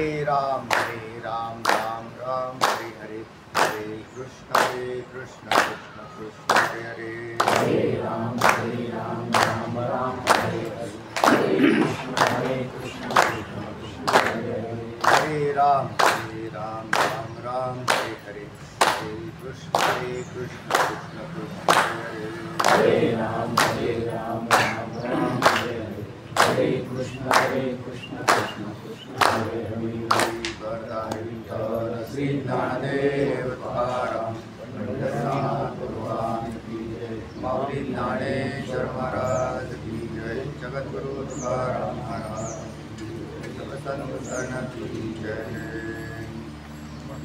राम राम राम हरे हरे, हरे कृष्ण कृष्ण कृष्ण हरे हरे, हरे राम राम राम हरे हरे, हरे कृष्ण कृष्ण कृष्ण हरे हरे, हरे राम राम हरे हरे, हरे कृष्ण कृष्ण कृष्ण हरे हरे, हरे राम राम हरे हरे, हरे कृष्ण कृष्ण कृष्ण हरे हरे। श्री ज्ञानदेव तुकाराम पंढरनाथ भगवान की जय, माऊली ज्ञानेश्वर महाराज की जय, जगद्गुरु तुकाराम महाराज की जय, सबसंत शरण की जय।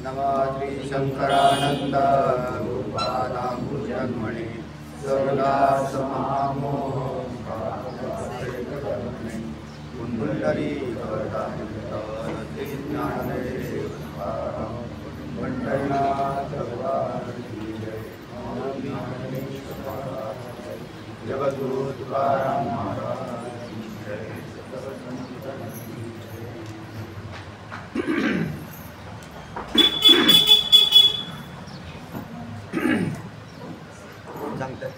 नमः श्री शंकरानंद गोपादाम्बुजन्मणे सर्वदास महामोह कुंडली ज्ञानदेव पंढरनाथ भगवान की जय, जगद्गुरु तुकाराम महाराज की जय। सांगतात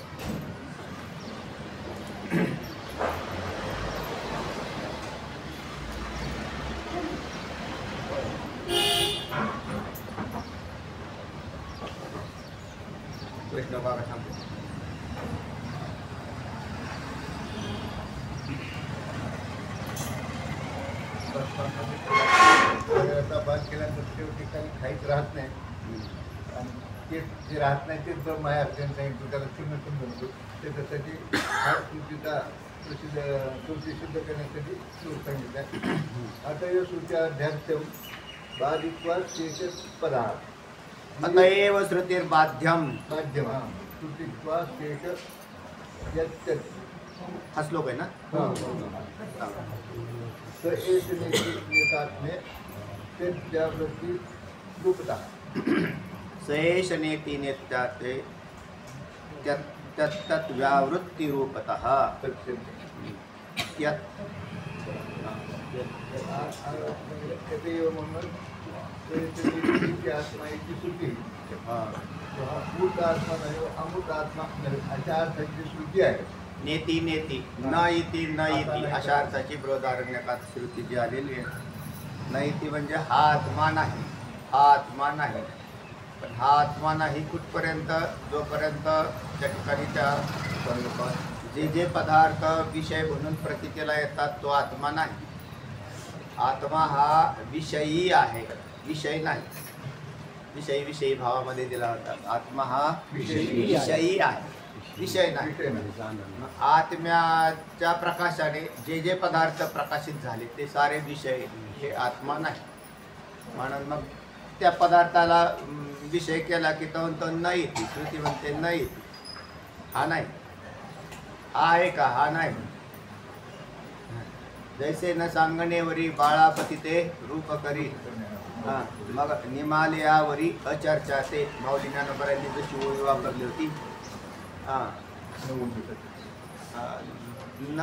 वैष्णव बाबा सांगतो बात केल्यानंतर शेवटी काही खाईच राहत नाही आणि ते जे राहत नाही तेच जर माया अर्जन सांगितलं त्याला चिन्ह समजतो त्याच्यासाठी हा कृती शुद्ध करण्यासाठी सूर सांगितलं. आता या श्रुत्या अध्यात्म बाधित्वा शेष पदार्थ अतएव श्रुतिर्बाध्यम बाध्यम हा श्रुतित्वा शेष हा श्लोक आहे ना. त्यावृत्ती रूपता सहेश नेती नेत्याते तत्व्यावृत्ती रूपतः आत्मा याची श्रुती मूर्त आत्मा नाही अमूर्त आत्मा अशा अर्थाची श्रुती आहे. नेती नेती न इति न इति अशा अर्थाची बृहदारण्यकात श्रुती जी आलेली आहे. न इति म्हणजे हा आत्मा नाही, हा आत्मा नाही. पण हा आत्मा नाही कुठपर्यंत, जोपर्यंत त्या ठिकाणी त्या जे पदार्थ विषय म्हणून प्रतीतीला येतात तो आत्मा नाही. आत्मा हा विषयी आहे, विषय नाही. विषयी भावामध्ये दिला होता. आत्मा हा विषयी आहे, विषय नाही. आत्म्याच्या प्रकाशाने जे पदार्थ प्रकाशित झाले ते सारे विषय हे आत्मा नाही. म्हणून मग त्या पदार्थाला विषय केला की तो म्हणतो न इति, श्रुती म्हणते न इति, हा नाही. हा आहे का? हा नाही. जैसे न सांगणेवरी बाळापती ते रूप करी, हां मग निमालयावरी अचर्चा ते माऊली ज्ञानोबरांनी जशी ओळी वापरली होती. हां न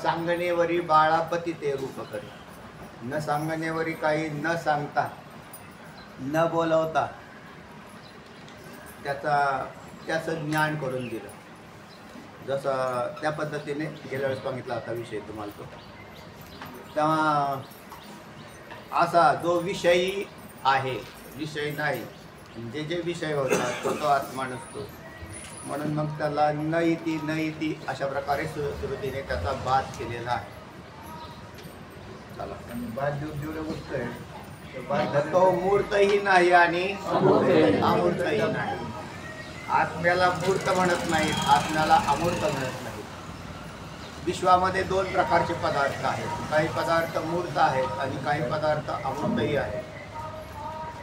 सांगणेवरी बाळापती ते रूप करी, न सांगणेवरी काही न सांगता न बोलवता त्याचं ज्ञान करून दिलं. जसं त्या पद्धतीने गेल्या वेळेस सांगितला होता विषय तुम्हाला तो. तेव्हा असा जो विषयी आहे, विषय नाही, जे विषय होतात तो आत्मा नसतो. म्हणून मग त्याला न इति अशा प्रकारे श्रुतीने त्याचा बाध केलेला आहे. चला, बाध जेवढ्या गोष्ट आहे तो मूर्तही नाही आणि अमूर्तही नाही. आत्म्याला मूर्त म्हणत नाहीत, आत्म्याला अमूर्त म्हणत नाहीत. विश्वामध्ये दोन प्रकारचे पदार्थ आहेत. काही पदार्थ मूर्त आहेत आणि काही पदार्थ अमूर्तही आहेत.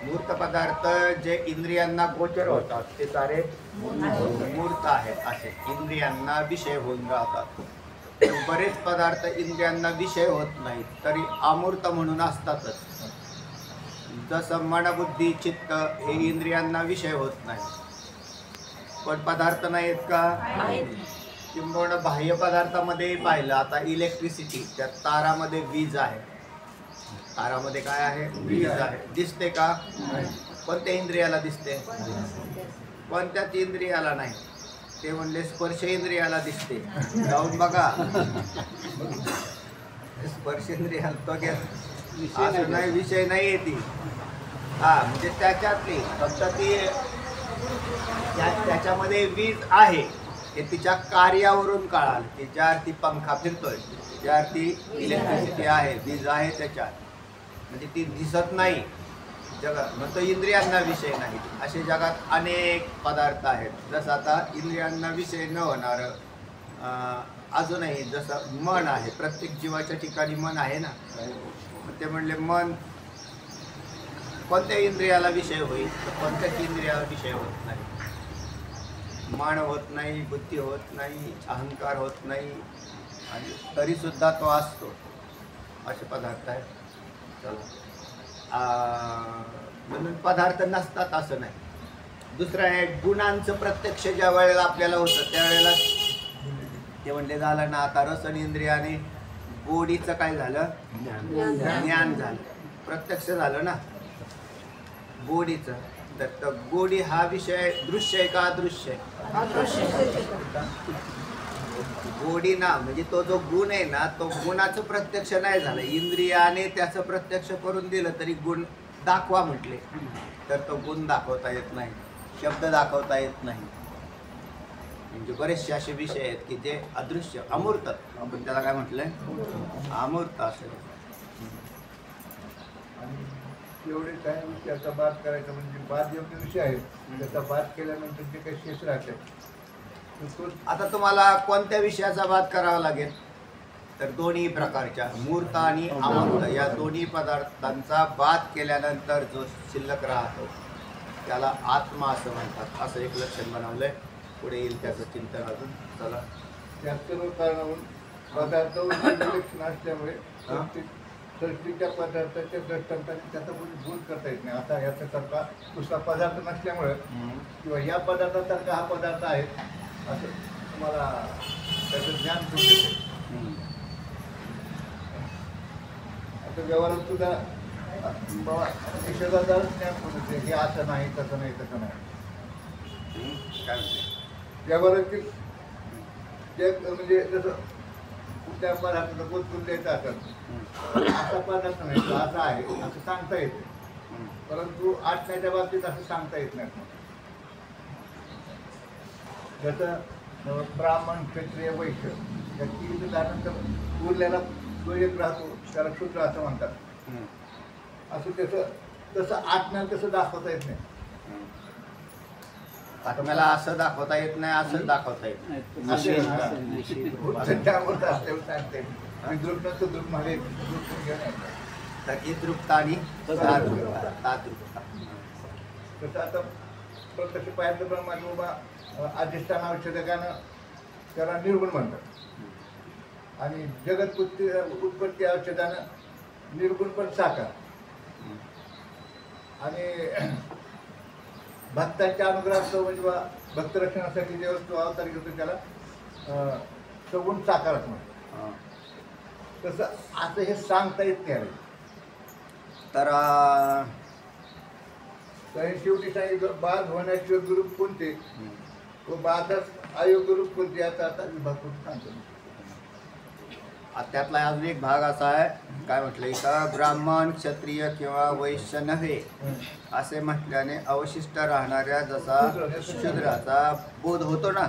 मूर्त पदार्थ जे इंद्रियांना गोचर होतात ते सारे मूर्त आहेत, असे इंद्रियांना विषय होऊन राहतात. बरेच पदार्थ इंद्रियांना विषय होत नाहीत तरी अमूर्त म्हणून असतातच. जसं मनबुद्धी चित्त हे इंद्रियांना विषय होत नाही, पण पदार्थ नाहीत का? किंबहुना बाह्य पदार्थामध्ये पाहिलं, आता इलेक्ट्रिसिटी, त्या तारामध्ये वीज आहे. हारामध्ये काय आहे? वीज आहे. दिसते का? कोणत्या इंद्रियाला दिसते? कोणत्याच इंद्रियाला नाही. ते म्हणले स्पर्श इंद्रियाला दिसते. जाऊन बघा. स्पर्श इंद्रियाला तो असं नाही, विषय नाही ती. हा म्हणजे त्याच्यातली फक्त ती त्याच्यामध्ये वीज आहे हे तिच्या कार्यावरून कळाल की ज्यावरती पंखा फिरतोय, ज्यावरती इलेक्ट्रिसिटी आहे, वीज आहे त्याच्यात, म्हणजे ती दिसत नाही जगात. मग तो इंद्रियांना विषय नाही. असे जगात अनेक पदार्थ आहेत. जसं आता इंद्रियांना विषय न होणार अजूनही जसं मन आहे. प्रत्येक जीवाच्या ठिकाणी मन आहे ना. ते म्हणले मन कोणत्या इंद्रियाला विषय होईल? तर कोणत्याच इंद्रियाला विषय होत नाही. मन होत नाही, बुद्धी होत नाही, अहंकार होत नाही, आणि तरीसुद्धा तो असतो. असे पदार्थ आहेत. चला, म्हणून पदार्थ नसतात असं नाही. दुसरं आहे गुणांचं प्रत्यक्ष ज्या वेळेला आपल्याला होतं त्यावेळेला ते म्हणले झालं ना. आता रसन इंद्रियाने गोडीचं काय झालं? ज्ञान झालं, प्रत्यक्ष झालं ना गोडीचं. तर गोडी हा विषय दृश्य आहे का अदृश्य आहे? गोडी ना म्हणजे तो जो गुण आहे ना, तो गुणाचं प्रत्यक्ष नाही झालं. इंद्रियाने त्याचं प्रत्यक्ष करून दिलं तरी गुण दाखवा म्हटले तर तो गुण दाखवता येत नाही, शब्द दाखवता येत नाही. म्हणजे बरेचसे असे विषय आहेत की जे अदृश्य, अमूर्त, आपण त्याला काय म्हटलंय? अमूर्त असेल. एवढे काही त्याचा बाद करायचा म्हणजे बाद योग्य विषय आहे. त्याचा बाद केल्यानंतर जे काही शेष राहते. आता तुम्हाला कोणत्या विषयाचा बाद करावा लागेल? तर दोन्ही प्रकारच्या मूर्त आणि अमूर्त या दोन्ही पदार्थांचा बाद केल्यानंतर जो शिल्लक राहतो त्याला आत्मा असं म्हणतात. असं एक लक्षण बनवलंय. पुढे येईल त्याचं चिंतन अजून. चला, त्या सर्व कारणावरून पदार्थावर लक्षण असल्यामुळे सृष्टीच्या पदार्थाच्या दृष्टांताने त्याचा भूल करता येत नाही. आता याच्यासारखा दुसरा पदार्थ नसल्यामुळे किंवा या पदार्थासारखा हा पदार्थ आहे असं तुम्हाला त्याचं ज्ञान सुचते. आता व्यवहारात सुद्धा निषेधाचं ज्ञान सुचते. हे असं नाही, तसं नाही, तसं नाही. काय म्हणते? व्यवहारातील जे म्हणजे जसं त्या पदार्थाचं बोलून द्यायचं असं असा पदार्थ नाही, तो असा आहे असं सांगता येते. परंतु आत्म्याच्या बाबतीत असं सांगता येत नाही. जसं ब्राह्मण, क्षत्रिय, वैश्य या तीन उदाहरणानंतर उरलेला जो एक राहतो त्याला शूद्र असं म्हणतात. असं तसं आत्म्याला तसं दाखवता येत नाही. आत्म्याला असं दाखवता येत नाही, असं दाखवता येत नाही. इद्रुपता आणि ताद्रुपता. तसं आता प्रत्यक्ष पाहिलं ब्रह्मांड उभा अधिष्ठान औषधकानं त्याला निर्गुण म्हणतात. आणि जगत उत्पत्ती औषधानं निर्गुण पण साकार. आणि भक्तांच्या अनुग्रहास्तव म्हणजे भक्त रक्षणासाठी जे वस्तू अवतार घेतो त्याला सगुण साकारच म्हणतात. तसं असं हे सांगता येत नाही. तर शेवटी सांगितलं बाद होण्याचे योग्य रूप कोणते व बाधास अयोग्य रूप कोणते याचा आता विभाग करून सांगतो. त्यातला अजून एक भाग असा आहे, काय म्हटलं का ब्राह्मण, क्षत्रिय किंवा वैश्य नव्हे असे म्हटल्याने अवशिष्ट राहणाऱ्या जसा शूद्राचा बोध होतो ना,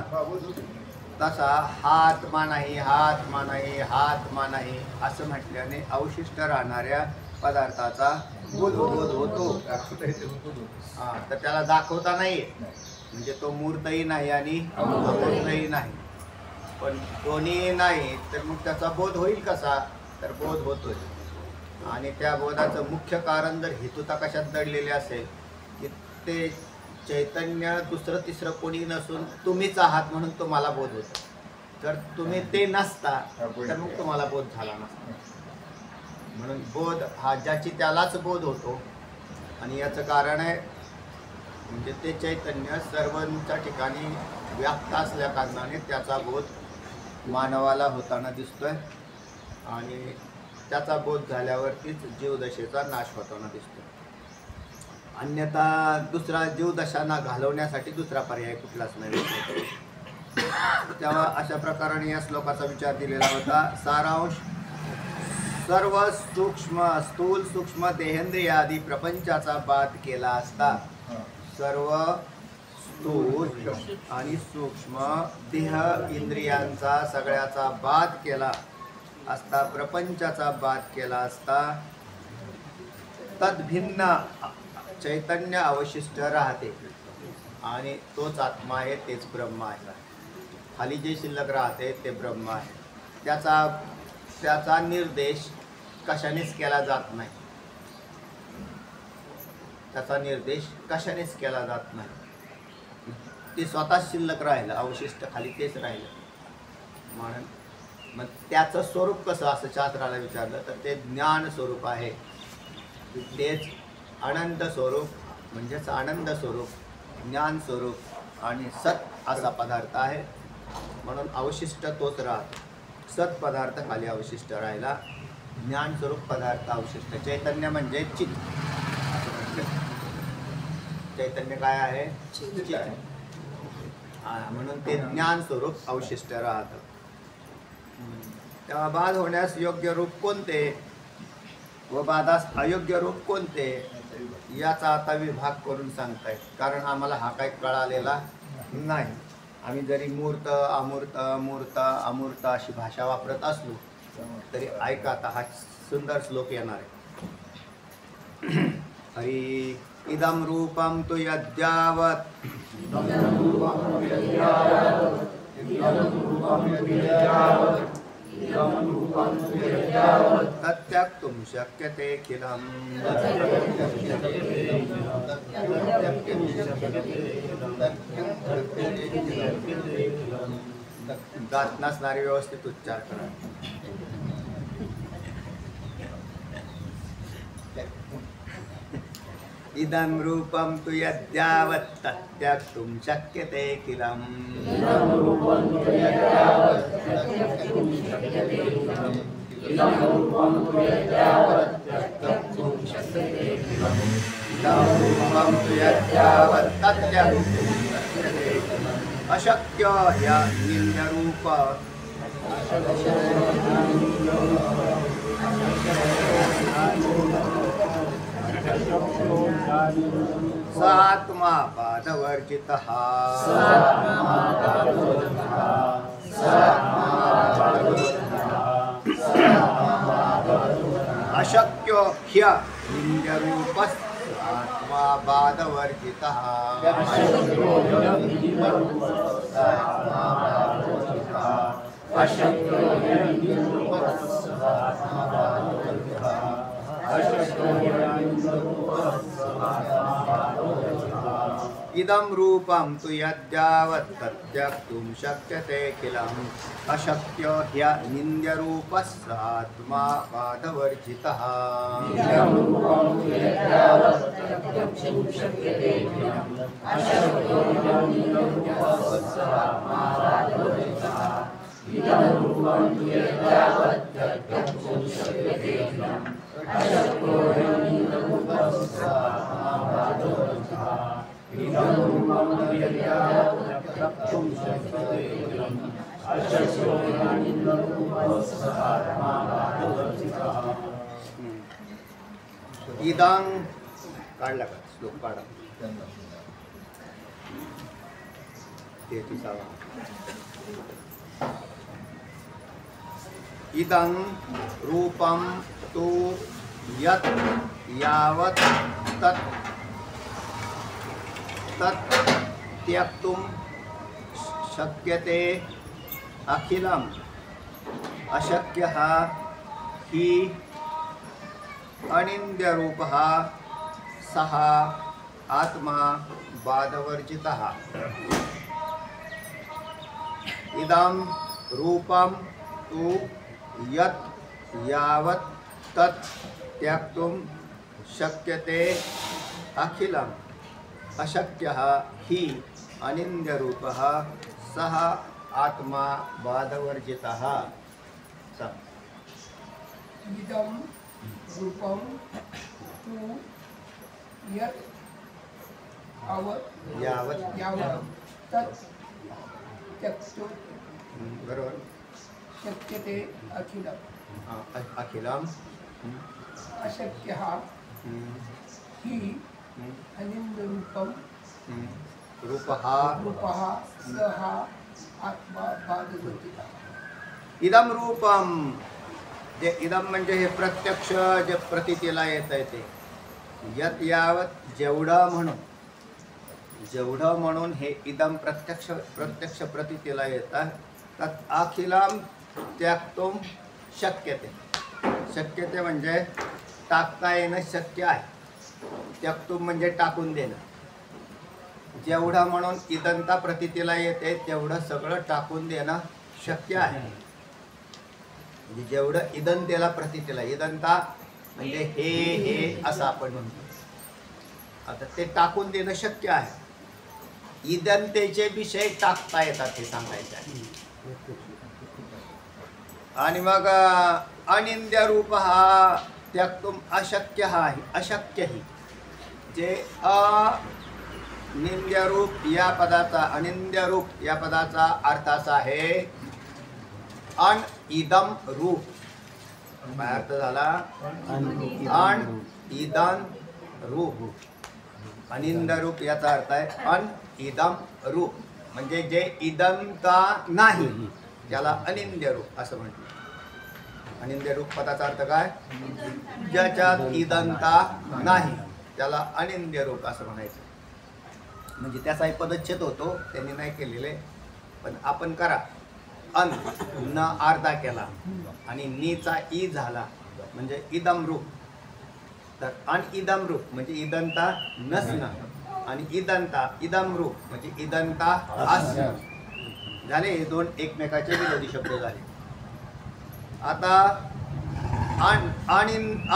तसा हा आत्मा नाही, हा आत्मा नाही, हा आत्मा नाही असं म्हटल्याने अवशिष्ट राहणाऱ्या पदार्थाचा बोध होतो. तर त्याला दाखवता नाही, म्हणजे तो मूर्तही नाही आणि अमूर्तही नाही. पण दोन्ही नाही तर मग त्याचा बोध होईल कसा? तर बोध होतोय. आणि त्या बोधाचं मुख्य कारण जर हेतुता कशात दडलेले असेल की ते चैतन्य दुसरं तिसरं कोणी नसून तुम्हीच आहात म्हणून तुम्हाला बोध होतो. जर तुम्ही ते नसता तर मग तुम्हाला बोध झाला नसता. म्हणून बोध हा ज्याची त्यालाच बोध होतो. आणि याचं कारण आहे म्हणजे ते चैतन्य सर्वांच्या ठिकाणी व्याप्त असल्या कारणाने त्याचा बोध मानवाला होताना दिसतोय. आणि त्याचा बोध झाल्यावरतीच जीवदशेचा नाश होताना दिसतो. अन्यथा दुसरा जीवदशांना घालवण्यासाठी दुसरा पर्याय कुठलाच नाही. तेव्हा अशा प्रकारे या श्लोकाचा विचार दिलेला होता. सारांश, सर्व सूक्ष्म स्थूल सूक्ष्म देहेंद्रिय आदी प्रपंचाचा बाध केला असता, सर्व स्थूल आणि सूक्ष्म देह इंद्रियांचा सगळ्याचा बाध केला असता, प्रपंचाचा बाध केला असता, तद्भिन्न चैतन्य अवशिष्ट राहते आणि तोच आत्मा आहे, तेच ब्रह्म आहे. खाली जे शिल्लक राहते ते ब्रह्म आहे. त्याचा निर्देश कशानेच केला जात नाही. त्याचा निर्देश कशानेच केला जात नाही. ते स्वतः शिल्लक राहिलं, अवशिष्ट खाली तेच राहिलं. म्हणून मग त्याचं स्वरूप कसं असं शास्त्राला विचारलं तर ते ज्ञान स्वरूप आहे. तेच आनंद स्वरूप म्हणजेच आनंद स्वरूप, ज्ञान स्वरूप आणि सत असा पदार्थ आहे. म्हणून अवशिष्ट तोच राहतो. सत पदार्थ खाली अवशिष्ट राहिला, ज्ञान स्वरूप पदार्थ अवशिष्ट. चैतन्य म्हणजे चित. चैतन्य काय आहे? चित. म्हणून ते ज्ञान स्वरूप अवशिष्ट राहतं. तेव्हा बाध होण्यास योग्य रूप कोणते व बाधास अयोग्य रूप कोणते याचा आता विभाग करून सांगतायत. कारण आम्हाला हा काही कळालेला नाही. आम्ही जरी मूर्त अमूर्त मूर्त अमूर्त अशी भाषा वापरत असलो तरी ऐका, आता हा सुंदर श्लोक येणार आहे. हरी इदं रूपं तु यद्यावत् तत्यक्तुं शक्यतेऽखिलम्. दात नसणारे व्यवस्थित उच्चार करा. इदं रूपं तु यद्यावत् तत्यक्तुं शक्यतेऽखिलम्. अशक्य ह्य निम्नरूप स आत्मा बाधवर्जितः. अशक्यो ह्य निम्नरूपः आत्मा बाधवर्जितः. इदं रूपं तु यद्यावत् तत्यक्तुं शक्यतेऽखिलम्. अशक्यो ह्यनिन्द्यरूपः आत्मा बाधवर्जितः. इदं काढला का श्लोक काढा. 33. इदं रूपं तु यत् यावत् तत् त्यक्तुं शक्यते अखिलम्. अशक्यः हि अनिन्द्यरूपः सः आत्मा बाधवर्जितः. इदं रूपं तु यत् यावत् तत् त्यक्तुं शक्यते अखिलम्. अशक्यः हि अनिन्द्यरूपः सः आत्मा बाधवर्जितः. इदं रूपं तु यत् यावत् तत् त्यक्तुं बरोबर. शक्यते अखिलम्. अखिलम अशक्यः हि अनिन्दरूपं रूपः सः आत्मा बाधवती. इदम रूपम. जे इदम म्हणजे हे प्रत्यक्ष जे प्रतीतीला येत आहे ते यत यावत जेवढं म्हणून हे इदम प्रत्यक्ष प्रतीतीला येतात. तत् अखिलम त्याक्तुम शक्यते म्हणजे टाकता येणं शक्य आहे. त्याक्तुम म्हणजे टाकून देणं. जेवढं म्हणून इदंता प्रतीतीला येते तेवढं सगळं टाकून देणं शक्य आहे. म्हणजे जेवढं इदंतेला प्रतीतीला इदंता म्हणजे हे असं आपण म्हणतो. आता ते टाकून देणं शक्य आहे. इदंतेचे विषय टाकता येतात हे सांगायचं आहे. आणि मग अनिंद्य रूप हा त्याक्तुम अशक्य ही जे अनिंद्य रूप या पदाचा अनिंद्य रूप या पदाचा अर्थ असा आहे अन इदम रूप. काय अर्थ झाला? अन इदम रूप. अनिंद्य रूप याचा अर्थ आहे अन इदम रूप म्हणजे जे इदंता नाही त्याला अनिंद्य रूप असं म्हटलं. अनिंद्य रूप पदाचा अर्थ काय? ज्याच्यात इदंता नाही त्याला अनिंद्य रूप असं म्हणायचं. म्हणजे त्याचाही पदच्छेद होतो, त्यांनी नाही केलेले, पण आपण करा. अन न अर्धा केला आणि नीचा ई झाला म्हणजे इदम रूप. तर अन इदम रूप म्हणजे इदंता नसणं आणि इदंता इदम रूप म्हणजे इदंता असणं झाले. हे दोन एकमेकाचे विरोधी शब्द झाले. आता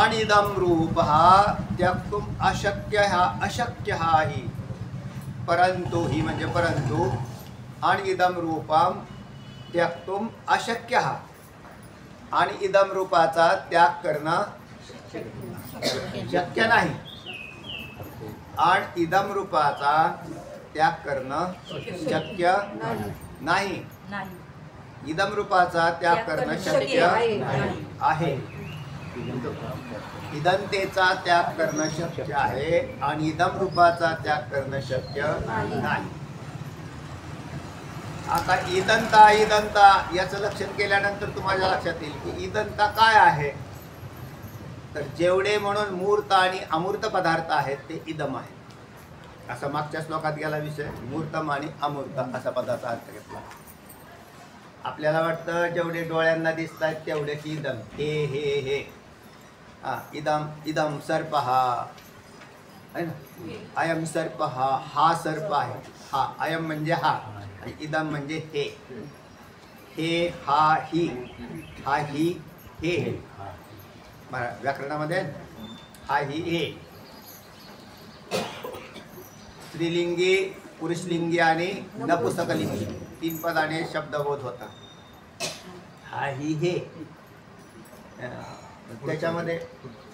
अनिदम रूप हा त्याक्तुम अशक्य हा ही परंतु ही म्हणजे परंतु अनिदम रूपम त्याक्तुम अशक्य हा आणि इदम रूपाचा त्याग करणं शक्य नाही. आणि इदम रूपाचा त्याग करणं शक्य नाही. इदम रूपाचा त्याग करणं शक्य आहे. इदंतेचा त्याग करणं शक्य आहे आणि इदम रूपाचा त्याग करणं शक्य नाही. आता इदंता याचं लक्षण केल्यानंतर तुम्हाला लक्षात येईल की इदंता काय आहे. तर जेवढे म्हणून मूर्त आणि अमूर्त पदार्थ आहेत ते इदम आहे. असा मागच्या श्लोकात गेला विषय. मूर्तम आणि अमूर्त असा पदाचा अर्थ घेतला. आपल्याला वाटतं जेवढे डोळ्यांना दिसत आहेत तेवढे की इदम हे इदम सर्प आहे ना. अयम सर्प हा सर्प आहे. हा अयम म्हणजे हा आणि इदम म्हणजे हे हा ही हे व्याकरणामध्ये हा ही हे स्त्रीलिंगी पुरुषलिंगी आणि नपुंसकलिंगी 3 पदाने शब्दबोध होता. हा ही हे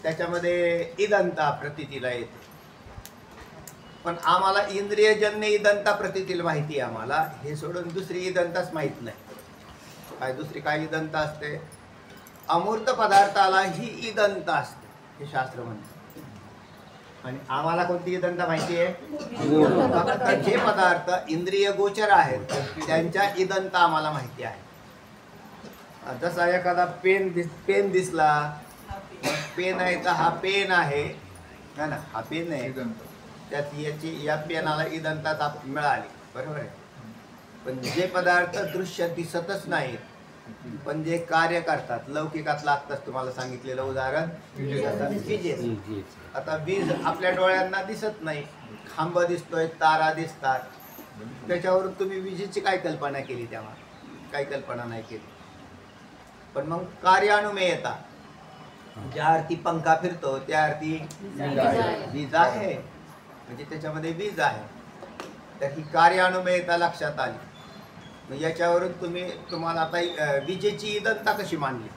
त्याच्यामध्ये इदंता प्रतीतीला येते. पण आम्हाला इंद्रियजन्य इदंता प्रतीतील माहिती आहे. आम्हाला हे सोडून दुसरी इदंताच माहीत नाही. काय दुसरी काय इदंता असते? अमूर्त पदार्थाला ही इदंता असते हे शास्त्र म्हणते. आणि आम्हाला कोणती इदंता माहिती आहे? फक्त जे पदार्थ इंद्रिय गोचर आहेत त्यांच्या इदंता आम्हाला माहिती आहे. जसा एखादा पेन दिसला, पेन आहे तर हा पेन आहे ना, हा पेन आहे, त्यात या पेनाला इदंता मिळाली, बरोबर आहे. पण जे पदार्थ दृश्य दिसतच नाहीत पण जे कार्य करतात, लौकिकातलं आत्ताच तुम्हाला सांगितलेलं उदाहरण विजेच. आता वीज आपल्या डोळ्यांना दिसत नाही, खांब दिसतोय, तारा दिसतात, त्याच्यावरून तुम्ही विजेची काय कल्पना केली? तेव्हा काही कल्पना नाही केली. पण मग कार्यानुमेय येतात. ज्या अर्थी पंखा फिरतो त्या अर्थी वीज आहे, म्हणजे त्याच्यामध्ये वीज आहे. तर ही कार्यानुमेयता लक्षात आली. मग याच्यावरून तुम्हाला आता विजेची इदंता कशी मानली?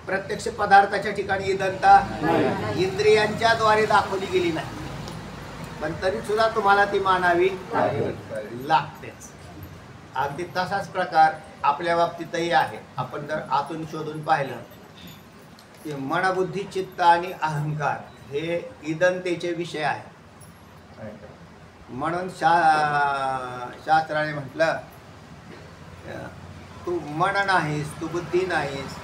प्रत्यक्ष पदार्थाच्या ठिकाणी इदंता इंद्रियांच्या द्वारे दाखवली गेली नाही, पण तरी सुद्धा तुम्हाला ती मानावी लागतेच. अगदी तसाच प्रकार आपल्या बाबतीतही आहे. आपण जर आतून शोधून पाहिलं की मन, बुद्धी, चित्त आणि अहंकार हे इदंतेचे विषय आहेत. म्हणून शास्त्राने म्हटलं, तू मन नाहीस, तू बुद्धी नाहीस,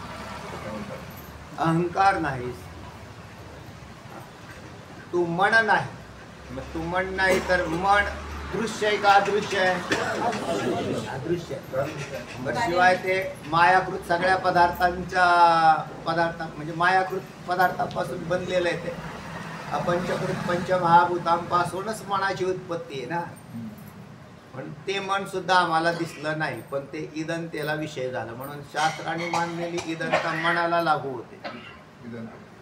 अहंकार नाहीस, तू मन नाही. मग तू मन नाही तर मन दृश्य आहे का अदृश्य आहे? अदृश्य आहे. बरं, शिवाय ते मायाकृत सगळ्या पदार्थ म्हणजे मायाकृत पदार्थापासून बनलेलं आहे. ते अपंचकृत पंचमहाभूतांपासूनच मनाची उत्पत्ती आहे ना. पण ते मन सुद्धा आम्हाला दिसलं नाही, पण ते इदंतेला विषय झाला. म्हणून शास्त्राने मानलेली इदंता मनाला लागू होते.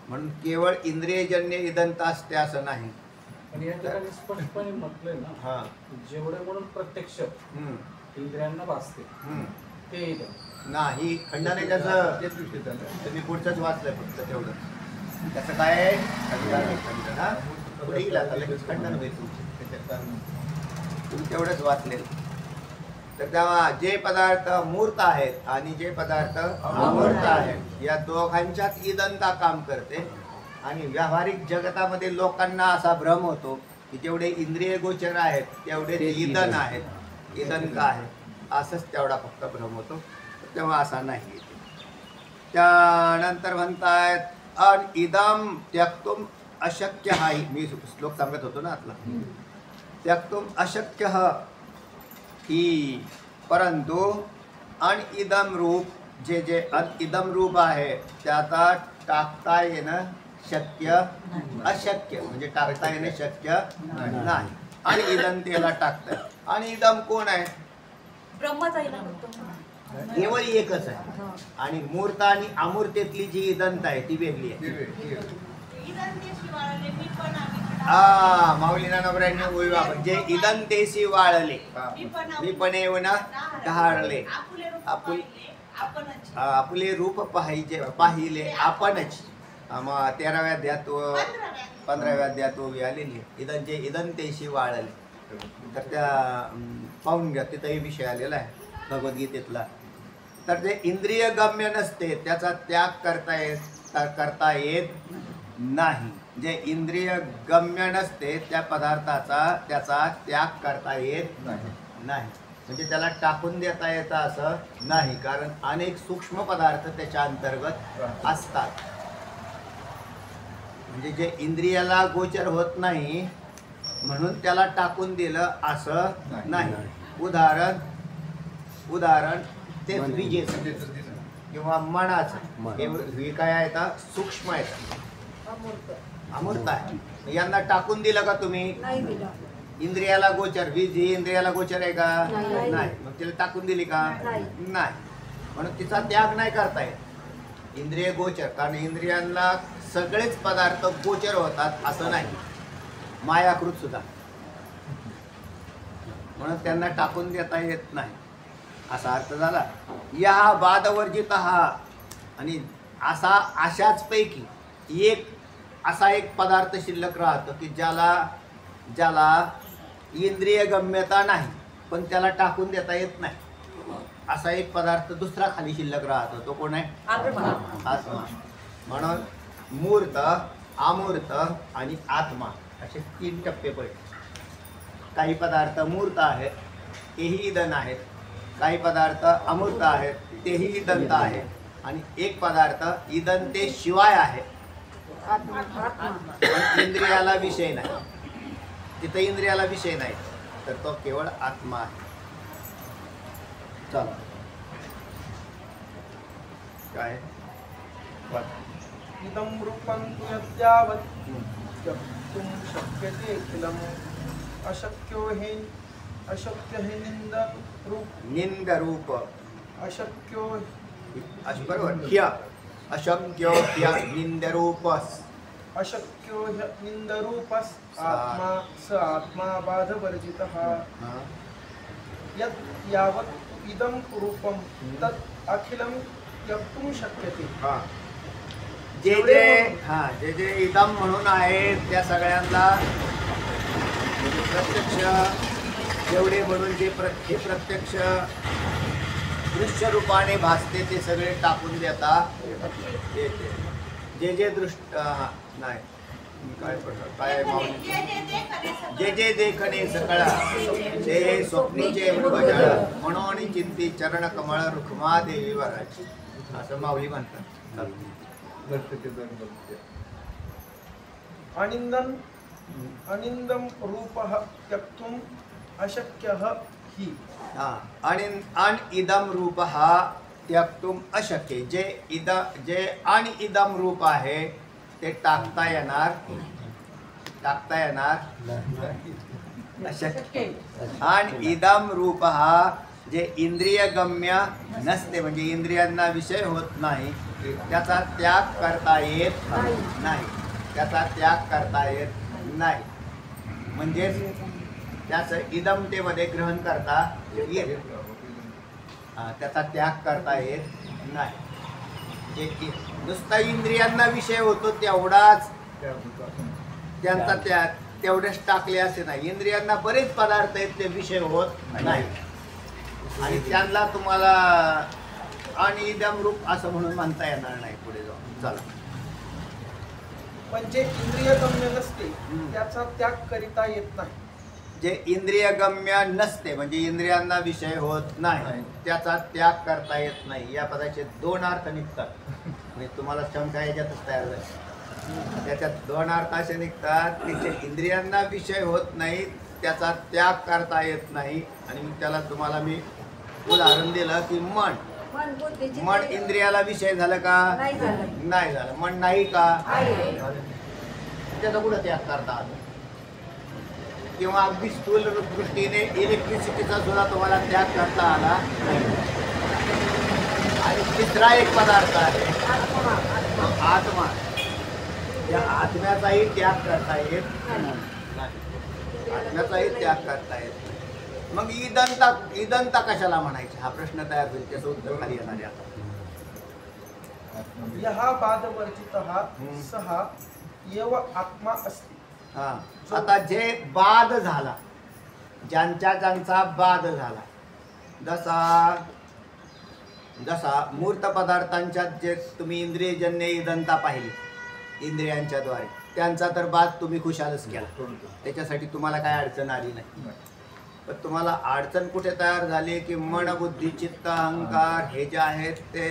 म्हणून केवळ इंद्रियजन्य इदंत असते असं नाही. पण या ठिकाणी स्पष्टपणे म्हटलंय ना, जेवढे म्हणून प्रत्यक्ष इंद्रियांना भासते ते इदं नाही. खंडन आहे त्याचं. तुम्ही पुढचंच वाचलंय फक्त तेवढं. त्याचं काय आहे? पुढे गेला लगेच खंडन होईल तुम्ही तेवढंच वाचले. तर तेव्हा जे पदार्थ मूर्त आहेत आणि जे पदार्थ अमूर्त आहेत या दोघांच्यात इदंता काम करते. आणि व्यावहारिक जगतामध्ये लोकांना असा भ्रम होतो की जेवढे इंद्रिय गोचर आहेत तेवढे ते इदन आहेत, इदंत आहे, असंच तेवढा फक्त भ्रम होतो. तेव्हा असा नाही. त्यानंतर म्हणतायत अन इदम त्यक्तुम अशक्य हा. मी श्लोक सांगत होतो ना आतला. त्यक्तुम अशक्य ही, परंतु अन इदम रूप जे अन इदम रूप आहे त्याचा टाकता येणं शक्य अशक्य, म्हणजे टाकता येणे शक्य नाही. आणि इदंतेला टाकताय. आणि इदम कोण आहे? केवळ एकच आहे. आणि मूर्त आणि अमूर्तेतली जी इदंत आहे ती वेगळी आहे. माऊलीना नवऱ्यांनी ओळी वापर जे इदंतेसी वाळले मी पण येऊन ढाळले, आपले रूप पाहिले आपणच. 13व्या अध्यायात 15व्या अध्यायात ओवी आलेली इदंचे इदंतेशी वाळले. तर त्या पाहून घ्या, तिथंही विषय आलेला आहे भगवद्गीतेतला. तर जे इंद्रिय गम्य नसते त्याचा त्याग करता येत नाही. जे इंद्रिय गम्य नसते त्या पदार्थाचा त्याचा त्याग करता येत नाही. म्हणजे त्याला टाकून देता येतं असं नाही, कारण अनेक सूक्ष्म पदार्थ त्याच्या अंतर्गत असतात. म्हणजे जे इंद्रियाला गोचर होत नाही म्हणून त्याला टाकून दिलं असं नाही. उदाहरण ते विजेचं किंवा मनाचं हे काय आहे का सूक्ष्म आहे, अमूर्त आहे. यांना टाकून दिलं का तुम्ही? इंद्रियाला गोचर. वीज ही इंद्रियाला गोचर आहे का? नाही. मग तिला टाकून दिली का? नाही. म्हणून तिचा त्याग नाही करता येत. इंद्रिय गोचर, कारण इंद्रियांना सगळेच पदार्थ गोचर होतात असं नाही, मायाकृत सुद्धा. म्हणून त्यांना टाकून देता येत नाही असा अर्थ झाला. या बादवर्जित हा. आणि अशाच पैकी असा एक पदार्थ शिल्लक राहतो की ज्याला इंद्रिय गम्यता नाही पण त्याला टाकून देता येत नाही. असा एक पदार्थ दुसरा खाली शिल्लक राहतो. तो कोण आहे? आत्मा. म्हणून मूर्त, अमूर्त आणि आत्मा असे 3 टप्पे पडले. काही पदार्थ मूर्त आहेत तेही इदन आहेत, काही पदार्थ अमूर्त आहेत तेही इदंत आहेत, आणि एक पदार्थ इदंते शिवाय आहे पण इंद्रियाला विषय नाही. तिथं इंद्रियाला विषय नाही तर तो केवळ आत्मा आहे. चला काय इदं रूपं तु यद्यावत् त्यक्तुं शक्यते किलम् अशक्यो हि निंदरूप अशक्यो बरोबर. ह्य अशक्यो ह्य निंदरूपस अशक्यो ह्य निंदरूपस् आत्मा स आत्मा बाधवर्जितः यत् यावत् इदं रूपं तत् अखिलं त्यक्तुं शक्यते. हा जे जे इदम म्हणून आहेत त्या सगळ्यांना प्रत्यक्ष जेवढे म्हणून हे प्रत्यक्ष दृश्य रूपाने भासते ते सगळे टाकून देता येते. जे दृष्ट नाही काय पडलं काय माऊली जे देखणे सकळ ते स्वप्नीचे मृगजळ म्हणून चिंती चरण कमळ रुक्मा देवी वराची असं माऊली म्हणतात. अनिंदम रूपः त्यक्तुम् अशक्यः हि. आणि इदम रूप हा त्यक्तुम अशक्य. जे आणि इदम रूप आहे ते टाकता येणार अशक्य. आणि इदम रूप हा जे इंद्रिय गम्य नसते म्हणजे इंद्रियांना विषय होत नाही त्याचा त्याग करता येत नाही. त्याचा त्याग करता येत नाही म्हणजेच त्याचं इदमतेमध्ये ग्रहण करता येत. त्याचा त्याग करता येत नाही. जे नुसता इंद्रियांना विषय होतो तेवढाच त्यांचा त्याग तेवढेच टाकले असे नाही. इंद्रियांना बरेच पदार्थ आहेत ते विषय होत नाही आणि त्यांना तुम्हाला आणि इदम रूप असं म्हणून म्हणता येणार नाही पुढे जाऊन. चला पण जे इंद्रिय गम्य नसते त्याचा त्याग करिता येत नाही. जे इंद्रिय गम्य नसते म्हणजे इंद्रियांना विषय होत नाही त्याचा त्याग करता येत नाही. या पदाचे दोन अर्थ निघतात. म्हणजे तुम्हाला शंका याच्यातच तयार झाली. त्याच्यात दोन अर्थ असे निघतात की जे इंद्रियांना विषय होत नाही त्याचा त्याग करता येत नाही. आणि मग त्याला तुम्हाला मी उदाहरण दिलं की मन इंद्रियाला विषय झालं का नाही झालं. मन नाही का त्याचा कुठं त्याग करता आलं. किंवा अगदी स्थूल दृष्टीने इलेक्ट्रिसिटीचा सुद्धा तुम्हाला त्याग करता आला. आणि तिसरा एक पदार्थ आहे आत्मा. या आत्म्याचाही त्याग करता येत नाही. आत्म्याचाही त्याग करता येत नाही. मग इदंता कशाला म्हणायचे हा प्रश्न तयार होईल. त्याचं उत्तर खाली येणार आहे. यः बाधवर्जितः सः एव आत्मा अस्ति. आता जे बाद झाला ज्यांचा बाध झाला जसा मूर्त पदार्थांच्या जे तुम्ही इंद्रियजन्य इदंता पाहिली इंद्रियांच्या द्वारे त्यांचा तर बाध तुम्ही खुशालच केला. त्याच्यासाठी तुम्हाला काय अडचण आली नाही. पण तुम्हाला अडचण कुठे तयार झाली की मन बुद्धी चित्त अहंकार हे जे आहेत ते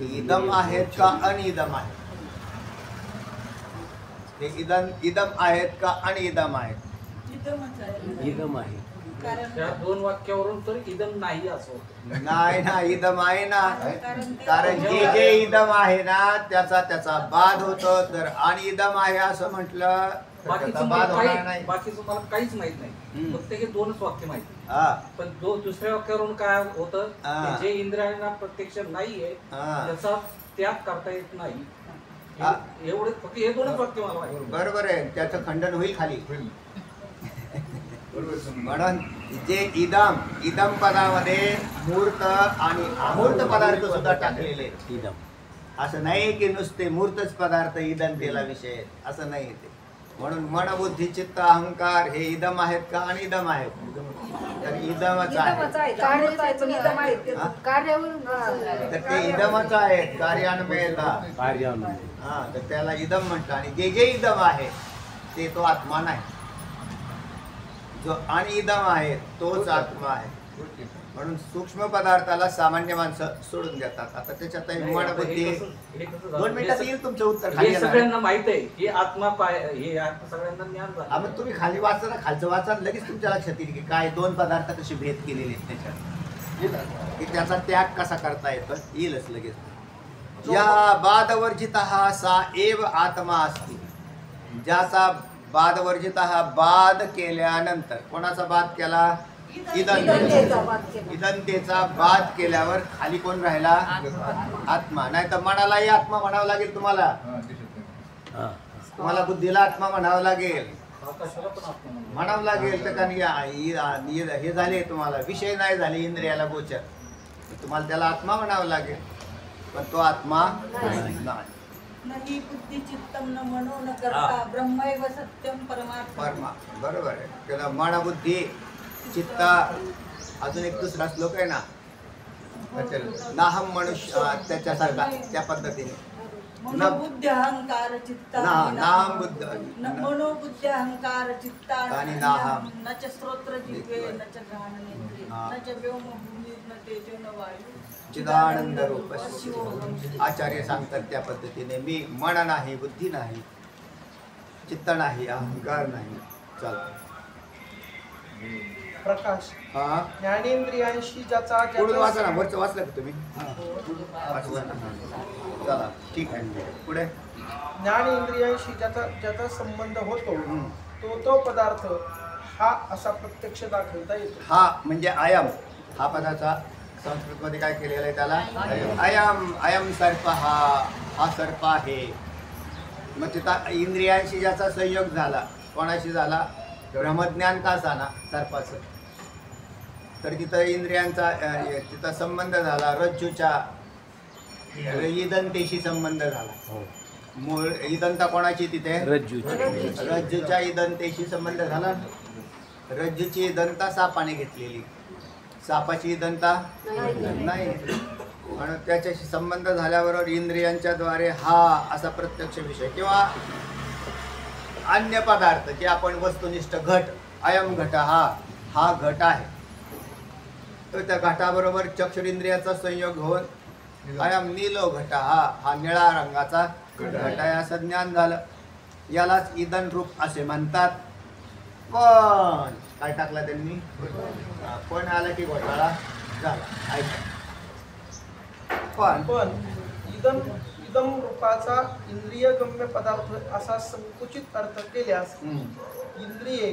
इदम आहेत का अनिदम आहेत. ते इदम आहेत का अनिदम आहेत. इदम आहे. त्या दोन वाक्यावरून तर इदम नाही असं होतं. नाही ना इदम आहे ना. कारण जे इदम आहे ना त्याचा बाध होतो. तर अनिदम आहे असं म्हटलं बाकीचं बाध होणार मला नाही. बाकीचं मला काहीच माहित नाही. फक्त हे दोनच वाक्य माहिती. पण दुसऱ्या वाक्यावरून काय होतं की जे इंद्रियांना प्रत्यक्ष नाहीये त्याचा त्याग करता येत नाही. एवढे फक्त हे दोनच वाक्य मला माहिती. बरोबर आहे. त्याचं खंडन होईल खाली. म्हणून जे इदम पदामध्ये मूर्त आणि अमूर्त पदार्थ सुद्धा टाकलेले आहेत. इदम असं नाही की नुसते मूर्तच पदार्थ इदंतेला विषय आहेत असं नाही. ते म्हणून मन बुद्धी चित्त अहंकार हे इदम आहेत का अनिदम आहेत. तर इदमच आहे. तर ते इदमच आहेत कार्यान्वयता. तर त्याला इदम म्हणतात. आणि जे इदम आहे ते तो आत्मा नाही. जो अनिदम आहे तोच आत्मा आहे. म्हणून सूक्ष्म पदार्थाला सामान्य माणसं सोडून देतात. आता त्याच्यात मन बुद्धी 2 मिनिटात येईल तुमचं उत्तर खाली. हे सगळ्यांना माहित आहे की आत्मा काय हे सगळ्यांना ज्ञान झालं. मग तुम्ही खाली वाचा ना. खालचं वाचा लगेच तुमच्या लक्षात येईल की काय दोन पदार्थ कसे भेद केलेले आहेत त्याच्यात की त्याचा त्याग कसा करता येतो येईलच लगेच. या बाधवर्जित सा एव आत्मा असते. ज्याचा बाधवर्जित बाध केल्यानंतर कोणाचा बाध केला इदंतेचा बाध केल्यावर खाली कोण राहिला आत्मा. नाही तर मनालाही आत्मा म्हणावं लागेल. तुम्हाला बुद्धीला आत्मा म्हणावं लागेल. आकाशाला पण आत्मा म्हणून. म्हणावं लागेल. तर कारण हे झाले तुम्हाला विषय नाही झाले इंद्रियाला गोचर तुम्हाला त्याला आत्मा म्हणावं लागेल, पण तो आत्मा नाही. नाही बुद्धी चित्तम न मनो न करता ब्रह्मैव सत्यम परमात्मा. परमा बरोबर आहे. त्याला मन बुद्धी चित्त, अजून एक दुसरा श्लोक आहे ना, नाहम मनुष्य, त्याच्यासारखा त्या पद्धतीने मनोबुद्धी अहंकार चित्ता नाहम बुद्ध मनो बुद्धी अहंकार चित्ता आणि नाहम. न च श्रोत्र जिह्वे न च घ्राण नेत्रे न च व्योम भूमी न तेजो न वायू चिदानंद रूप आचार्य सांगतात त्या पद्धतीने मी मन नाही, बुद्धी नाही, चित्त नाही, अहंकार नाही. चला प्रकाश हा ज्ञानेंद्रियांशी ज्याचा पुढून वाचा ना, ज्याचा वरचं वाचलं का तुम्ही? वाचलं ना. चला ठीक आहे. पुढे ज्ञानेंद्रियांशी ज्याचा संबंध होतो तो पदार्थ हा असा प्रत्यक्ष दाखवता येतो. हा म्हणजे अयम, हा पदाचा संस्कृत मध्ये काय केलेलं आहे त्याला अयम. अयम सर्प, हा सर्प आहे. मग तिथं इंद्रियांशी ज्याचा संयोग झाला, कोणाशी झाला? ब्रह्मज्ञान का झाला सर्पाचं, तर तिथं इंद्रियांचा तिथं संबंध झाला, रज्जूच्या इदंतेशी संबंध झाला. मूळ इदंता कोणाची तिथे? रज्जूच्या इदंतेशी संबंध झाला. रज्जूची इदंता सापाने घेतलेली, सापाची इदंता नाही. म्हणून त्याच्याशी संबंध झाल्याबरोबर इंद्रियांच्या द्वारे हा असा प्रत्यक्ष विषय किंवा अन्य पदार्थ जे आपण वस्तुनिष्ठ घट, अयम घट, हा घट आहे, तर त्या घटाबरोबर चक्षुरिंद्रियाचा संयोग होऊन अयम नीलो घट, हा निळा रंगाचा घट आहे असं ज्ञान झालं. यालाच इदन रूप असे म्हणतात. पण काय टाकला त्यांनी? पण आला की घोटाळा झाला. ऐका, पण इदम रूपाचा इंद्रियगम्य पदार्थ असा संकुचित अर्थ केल्यास इंद्रिये,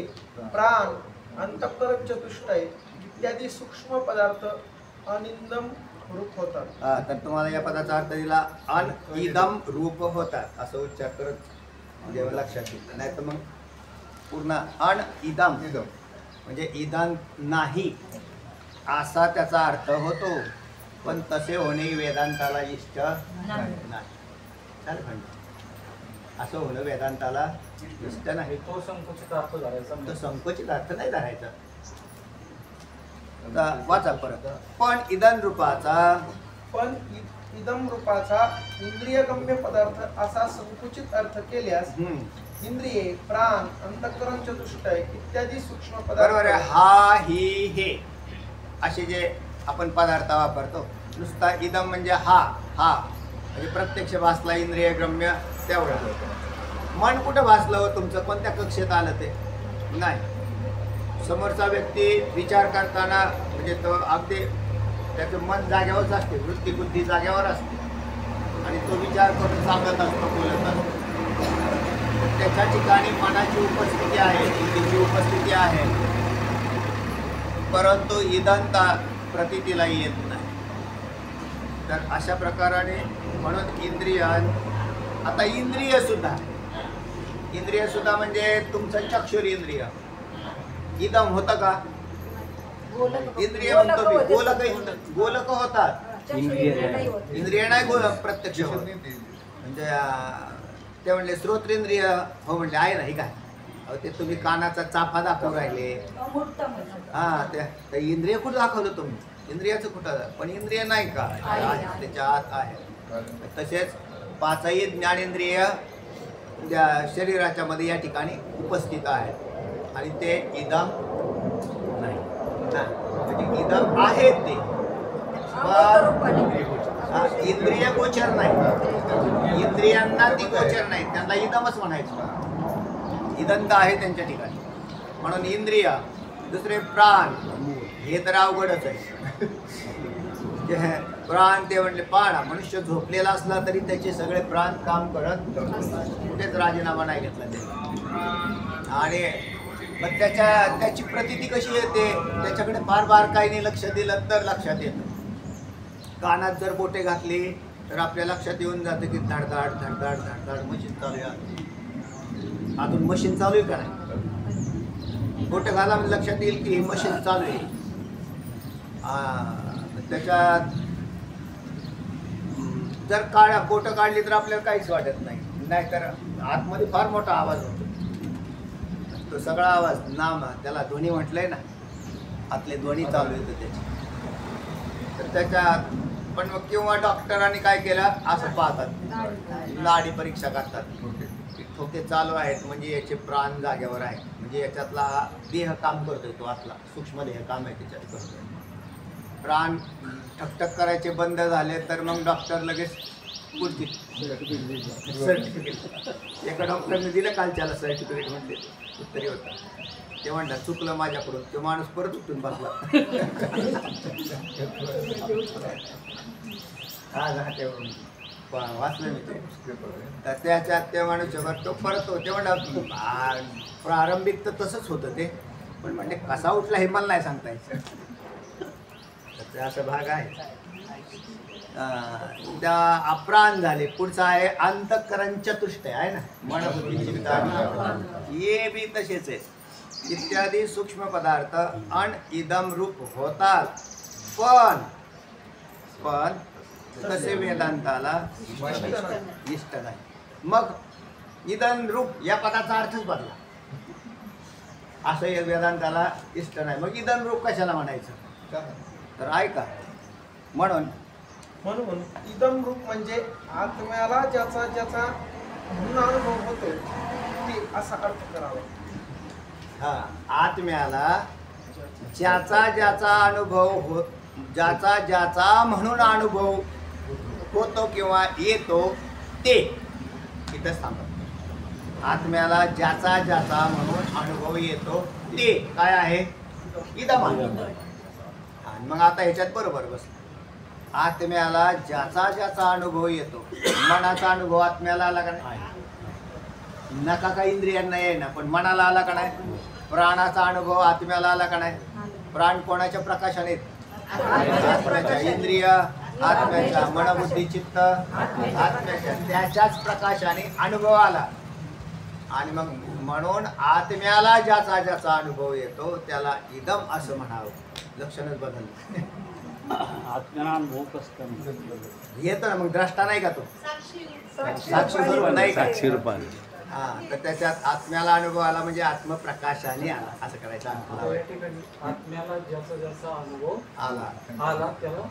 प्राण, अंतःकरण, चतुष्टय इत्यादी सूक्ष्म पदार्थ अनिंदम रूप होतात. तर तुम्हाला या पदाचा अर्थ दिला, अन इदम रूप होतात असं उच्चार करत देव लक्षात येईल. नाही तर मग पूर्ण अन इदम म्हणजे इदम नाही असा त्याचा अर्थ होतो, पण तसे होणे वेदांताला इष्ट नाही. असं होणं वेदांताला इष्ट नाही. तो संकुचित अर्थ धरायचा तो संकोचित अर्थ नाही धरायचा. वाचा परत. पण इदन रूपाचा, पण इदम रूपाचा इंद्रियगम्य पदार्थ असा संकुचित अर्थ केल्यास इंद्रिये, प्राण, अंतःकरण, चतुष्टय इत्यादी सूक्ष्म बरोबर आहे. पदार्थ हा, ही, हे असे जे आपण पदार्थ वापरतो, नुसता इदम म्हणजे हा म्हणजे प्रत्यक्ष भासला इंद्रिय गम्य तेवढं. मन कुठं भासलं हो तुमचं? कोणत्या कक्षेत आलं ते नाही. समोरचा व्यक्ती विचार करताना म्हणजे तो अगदी त्याचं मन जाग्यावरच असते, वृत्ती बुद्धी जाग्यावर असते आणि तो विचार करून सांगत असतो, बोलत असतो. त्याच्या ठिकाणी मनाची उपस्थिती आहे, बुद्धीची उपस्थिती आहे, परंतु इदंता प्रतीतीला येत नाही. तर अशा प्रकाराने म्हणून आता इंद्रिय सुद्धा म्हणजे तुमचं चक्षुर इंद्रिय इदम होतं का? इंद्रिय म्हणतो मी, गोलक होतात. इंद्रिय नाही गोलक प्रत्यक्ष होत. म्हणजे ते म्हणले श्रोत्रेंद्रिय हो म्हणले आहे नाही काय? ते तुम्ही कानाचा चाफा दाखवून राहिले. ते इंद्रिय कुठं दाखवलं तुम्ही? इंद्रियाचं कुठं? पण इंद्रिय नाही का? त्याच्या आत आहे. तसेच पाचही ज्ञानेंद्रिय शरीराच्या मध्ये या ठिकाणी उपस्थित आहेत आणि ते इदम नाही. म्हणजे इदम आहेत ते, इंद्रिय गोचर नाही. इंद्रियांना ती गोचर नाही, त्यांना इदमच म्हणायचं. इदंत आहे त्यांच्या ठिकाणी. म्हणून इंद्रिय, दुसरे प्राण, हे तर अवघडच आहे. प्राण ते म्हणले पाण, मनुष्य झोपलेला असला तरी त्याचे सगळे प्राण काम करत, कुठेच राजीनामा नाही घेतला ते. आणि मग त्याची प्रतीती कशी येते? त्याच्याकडे फार बारकाईने लक्ष दिलं तर लक्षात येतं. कानात जर बोटे घातली तर आपल्या लक्षात येऊन जातं की धडधाड धडधाड धडधाड मशीन चालू आहे. अजून मशीन चालू आहे का नाही? बोटे घाला लक्षात येईल की ही मशीन चालू आहे. त्याच्यात जर बोटं काढली तर आपल्याला काहीच वाटत नाही, नाहीतर आतमध्ये फार मोठा आवाज होतो. तो सगळा आवाज नाम त्याला ध्वनी म्हटलंय ना, आतले ध्वनी चालू येतं त्याची. तर त्याच्यात पण मग किंवा डॉक्टरांनी काय केलं असं पाहतात, नाडी परीक्षा करतात, ठोके चालू आहेत म्हणजे याचे प्राण जागेवर आहे, म्हणजे याच्यातला हा देह काम करतोय, तो आतला सूक्ष्म देह काम आहे त्याच्यात करतोय. प्राण ठकठक करायचे बंद झाले तर मग डॉक्टर लगेच पुढची सर्टिफिकेट, एका डॉक्टरने दिलं कालच्याला सर्टिफिकेट म्हणते तरी होता. ते म्हणतात चुकलं माझ्याकडून, तो माणूस परत उठून बसला. वाचलं मी ते. तर त्याच्यात ते माणूस तो परत ते म्हणतात प्रारंभिक तर तसंच होतं ते, पण म्हणजे कसा उठला हे मला नाही सांगता येत. तर असा भाग आहे. त्या अप्राण झाले. पुढचा आहे अंतःकरण चतुष्टय आहे ना, मन बुद्धी चित्त ये बी तसेच आहे. इत्यादी सूक्ष्म पदार्थ अन इदम रूप होतात, पण तसे वेदांताला इष्ट नाही. मग इदम रूप या पदाचा अर्थच बदला, असं वेदांताला इष्ट नाही. मग इदम रूप कशाला म्हणायचं तर ऐका. म्हणून इदम रूप म्हणजे आत्म्याला ज्याचा ज्याचा म्हणून अनुभव होतो ते असा अर्थ करावा. हा, आत्म्याला ज्याचा ज्याचा अनुभव ज्याचा ज्याचा म्हणून अनुभव होतो किंवा येतो ते इथंच सांगतो. आत्म्याला ज्याचा ज्याचा म्हणून अनुभव येतो ते काय आहे, इदम. आणि मग आता ह्याच्यात बरोबर बस. आत्म्याला ज्याचा ज्याचा अनुभव येतो, मनाचा अनुभव आत्म्याला आला का नाही, नका का इंद्रियांना आहे ना, पण मनाला आला का नाही. प्राणाचा अनुभव आत्म्याला आला का नाही. प्राण कोणाच्या प्रकाशाने, आत्म्याच्या. इंद्रिय आत्म्याच्या, मनबुद्धी चित्त आत्म्याच्या, त्याच्याच प्रकाशाने अनुभव आला. आणि मग म्हणून आत्म्याला ज्याचा ज्याचा अनुभव येतो त्याला इदम असं म्हणावं. लक्षणच बदललं. आत्म्याला अनुभव कसं येतो ना, मग द्रष्टा नाही का तो, साक्षी स्वरूप नाही का. हा, तर त्याच्यात आत्म्याला अनुभव आला म्हणजे आत्मप्रकाशाने आला असं करायचं. या ठिकाणी आत्म्याला ज्याचा ज्याचा अनुभव आला त्याला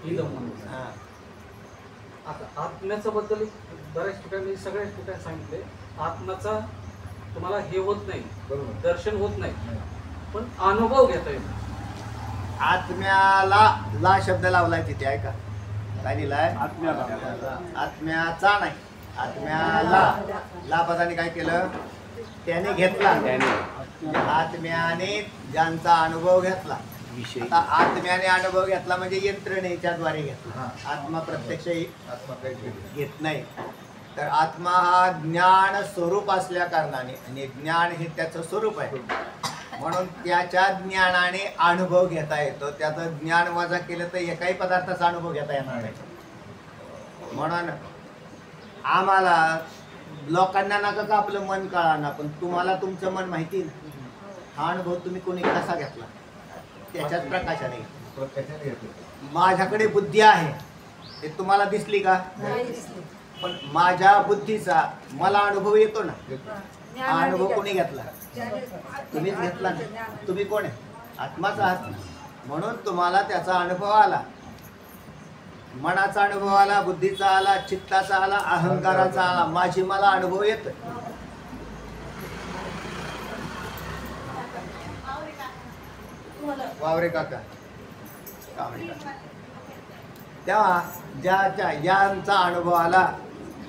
इदम म्हणून. आता आत्म्याच्या बद्दल बऱ्याच ठिकाणी सगळ्याच ठिकाणी सांगितले. आत्म्याचा तुम्हाला हे होत नाही, दर्शन होत नाही, पण अनुभव घेता येतो. आत्म्याला ला शब्द लावलाय तिथे, ऐका काय लिहिलाय. आत्म्याचा नाही, आत्म्याला. ला पदाने काय केलं, त्याने घेतला. आत्म्याने ज्यांचा अनुभव घेतला. आता आत्म्याने अनुभव घेतला म्हणजे यंत्रणेच्या द्वारे घेतला. आत्मा प्रत्यक्ष घेत नाही. तर आत्मा हा ज्ञान स्वरूप असल्या कारणाने, आणि ज्ञान हे त्याचं स्वरूप आहे, म्हणून त्याच्या ज्ञानाने अनुभव घेता येतो. त्याचं ज्ञान वजा केलं तर एकाही पदार्थाचा अनुभव घेता येणार नाही. म्हणून आम्हाला लोकांना नका का आपलं मन कळाना, पण तुम्हाला तुमचं मन माहिती ना. हा अनुभव तुम्ही कोणी कसा घेतला, त्याच्याच प्रकाशाने. माझ्याकडे बुद्धी आहे हे तुम्हाला दिसली का, पण माझ्या बुद्धीचा मला अनुभव येतो ना. हा अनुभव कोणी घेतला, तुम्हीच घेतला ना. तुम्ही कोण आहे, आत्माच आहात. म्हणून तुम्हाला त्याचा अनुभव आला. मनाचा अनुभव आला, बुद्धीचा आला, चित्ताचा आला, अहंकाराचा आला. माझी मला अनुभव येतो. वावरे काका तेव्हा ज्याच्या यांचा अनुभव आला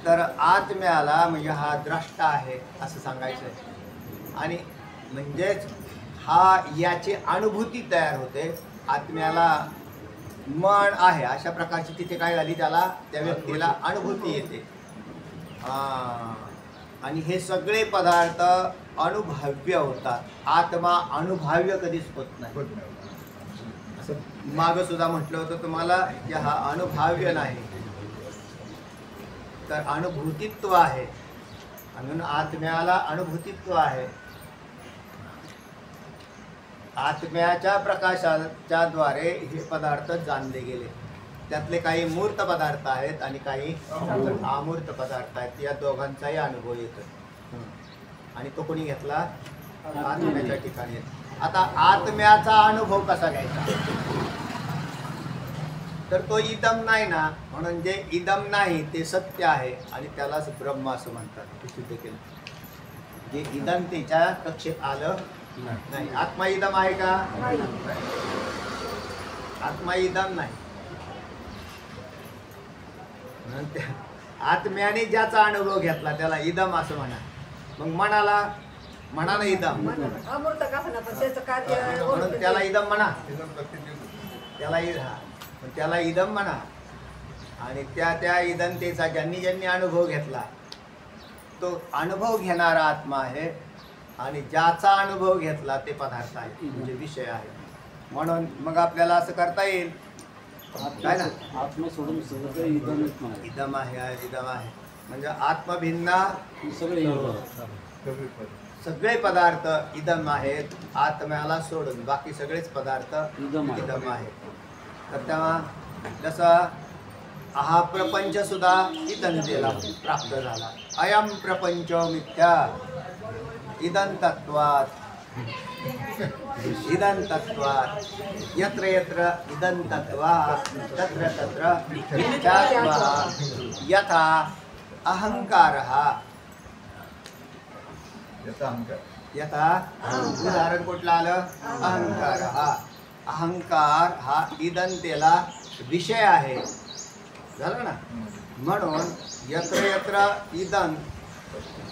तर आत्म्याला म्हणजे हा द्रष्टा आहे असं सांगायचं आहे. आणि म्हणजेच हा याची अनुभूती तयार होते. आत्म्याला मन आहे अशा प्रकारची तिथे काय झाली, त्याला त्या व्यक्तीला अनुभूती येते. आणि हे सगळे पदार्थ अनुभव्य होतात. आत्मा अनुभव्य कधीच होत नाही. असं मागं सुद्धा म्हटलं होतं तुम्हाला की हा अनुभव्य नाही, तर अनुभूतित्व आहे. म्हणून आत्म्याला अनुभूतित्व आहे. आत्म्याच्या प्रकाशाच्या द्वारे हे पदार्थ जाणले गेले. त्यातले काही मूर्त पदार्थ आहेत आणि काही अमूर्त पदार्थ आहेत. या दोघांचाही अनुभव येतो. आणि तो कोणी घेतला? आत्म्याच्या ठिकाणी. आता आत्म्याचा अनुभव कसा घ्यायचा? तर तो इदम नाही ना, म्हणून जे इदम नाही ते सत्य आहे आणि त्यालाच ब्रह्म असं म्हणतात. ते सिद्ध केलं. जे इदम त्याच्या कक्षेत आलं नाही. आत्मा इदम आहे का? आत्मा इदम नाही. म्हणून आत्म्याने ज्याचा अनुभव घेतला त्याला इदम असं म्हणा. मग मनाला इदम म्हणून त्याला इदम म्हणा. त्याला इदम म्हणा. आणि त्या इदमतेचा ज्यांनी अनुभव घेतला तो अनुभव घेणारा आत्मा आहे आणि ज्याचा अनुभव घेतला ते पदार्थ आहे, म्हणजे विषय आहे. म्हणून मग आपल्याला असं करता येईल काय ना, आत्मा सोडून सगळं इदमच नाही. इदम आहे म्हणजे आत्मभिन्ना सगळे पदार्थ इदम आहेत. आत्म्याला सोडून बाकी सगळेच पदार्थ इदम आहेत. तर तेव्हा जसं हा प्रपंच सुद्धा इदंतेला प्राप्त झाला. अयम प्रपंच मिथ्या इदंतत्वात् यत्र यत्र इदंतत्वात् तत्र तत्र मिथ्यात्वात् यथा अहंकारः. यथा उदाहरण कुठलं आलं? अहंकारः. अहंकार हा इदंतेला विषय आहे. झालं ना. म्हणून यत्र यत्र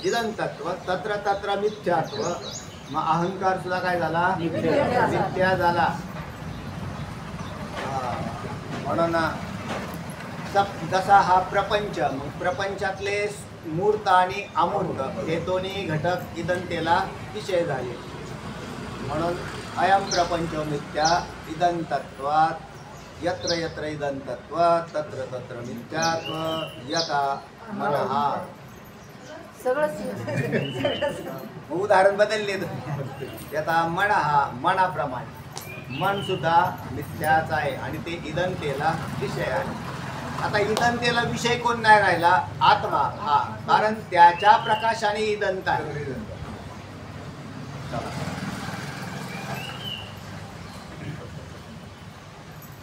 इदंतत्व तत्र तत्र मिथ्यात्व. मग अहंकार सुद्धा काय झाला? मिथ्या झाला. म्हणून जसा हा प्रपंच, मग प्रपंचातले मूर्त आणि अमूर्त हे दोन्ही घटक इदंतेला विषय झाले. म्हणून अयम प्रपंच मिथ्या इदंतत्वात् यत्र यत्र इदंतत्वात् तत्र तत्र मिथ्यात्व यथा मनः. उदाहरण बदलले. यथा मनः, मनाप्रमाणे. मन सुद्धा मिथ्याच आहे आणि ते इदंतेला विषय आहे. आता इदंतेला विषय कोण नाही राहिला? आत्मा हा. कारण त्याच्या प्रकाशाने इदंत आहे.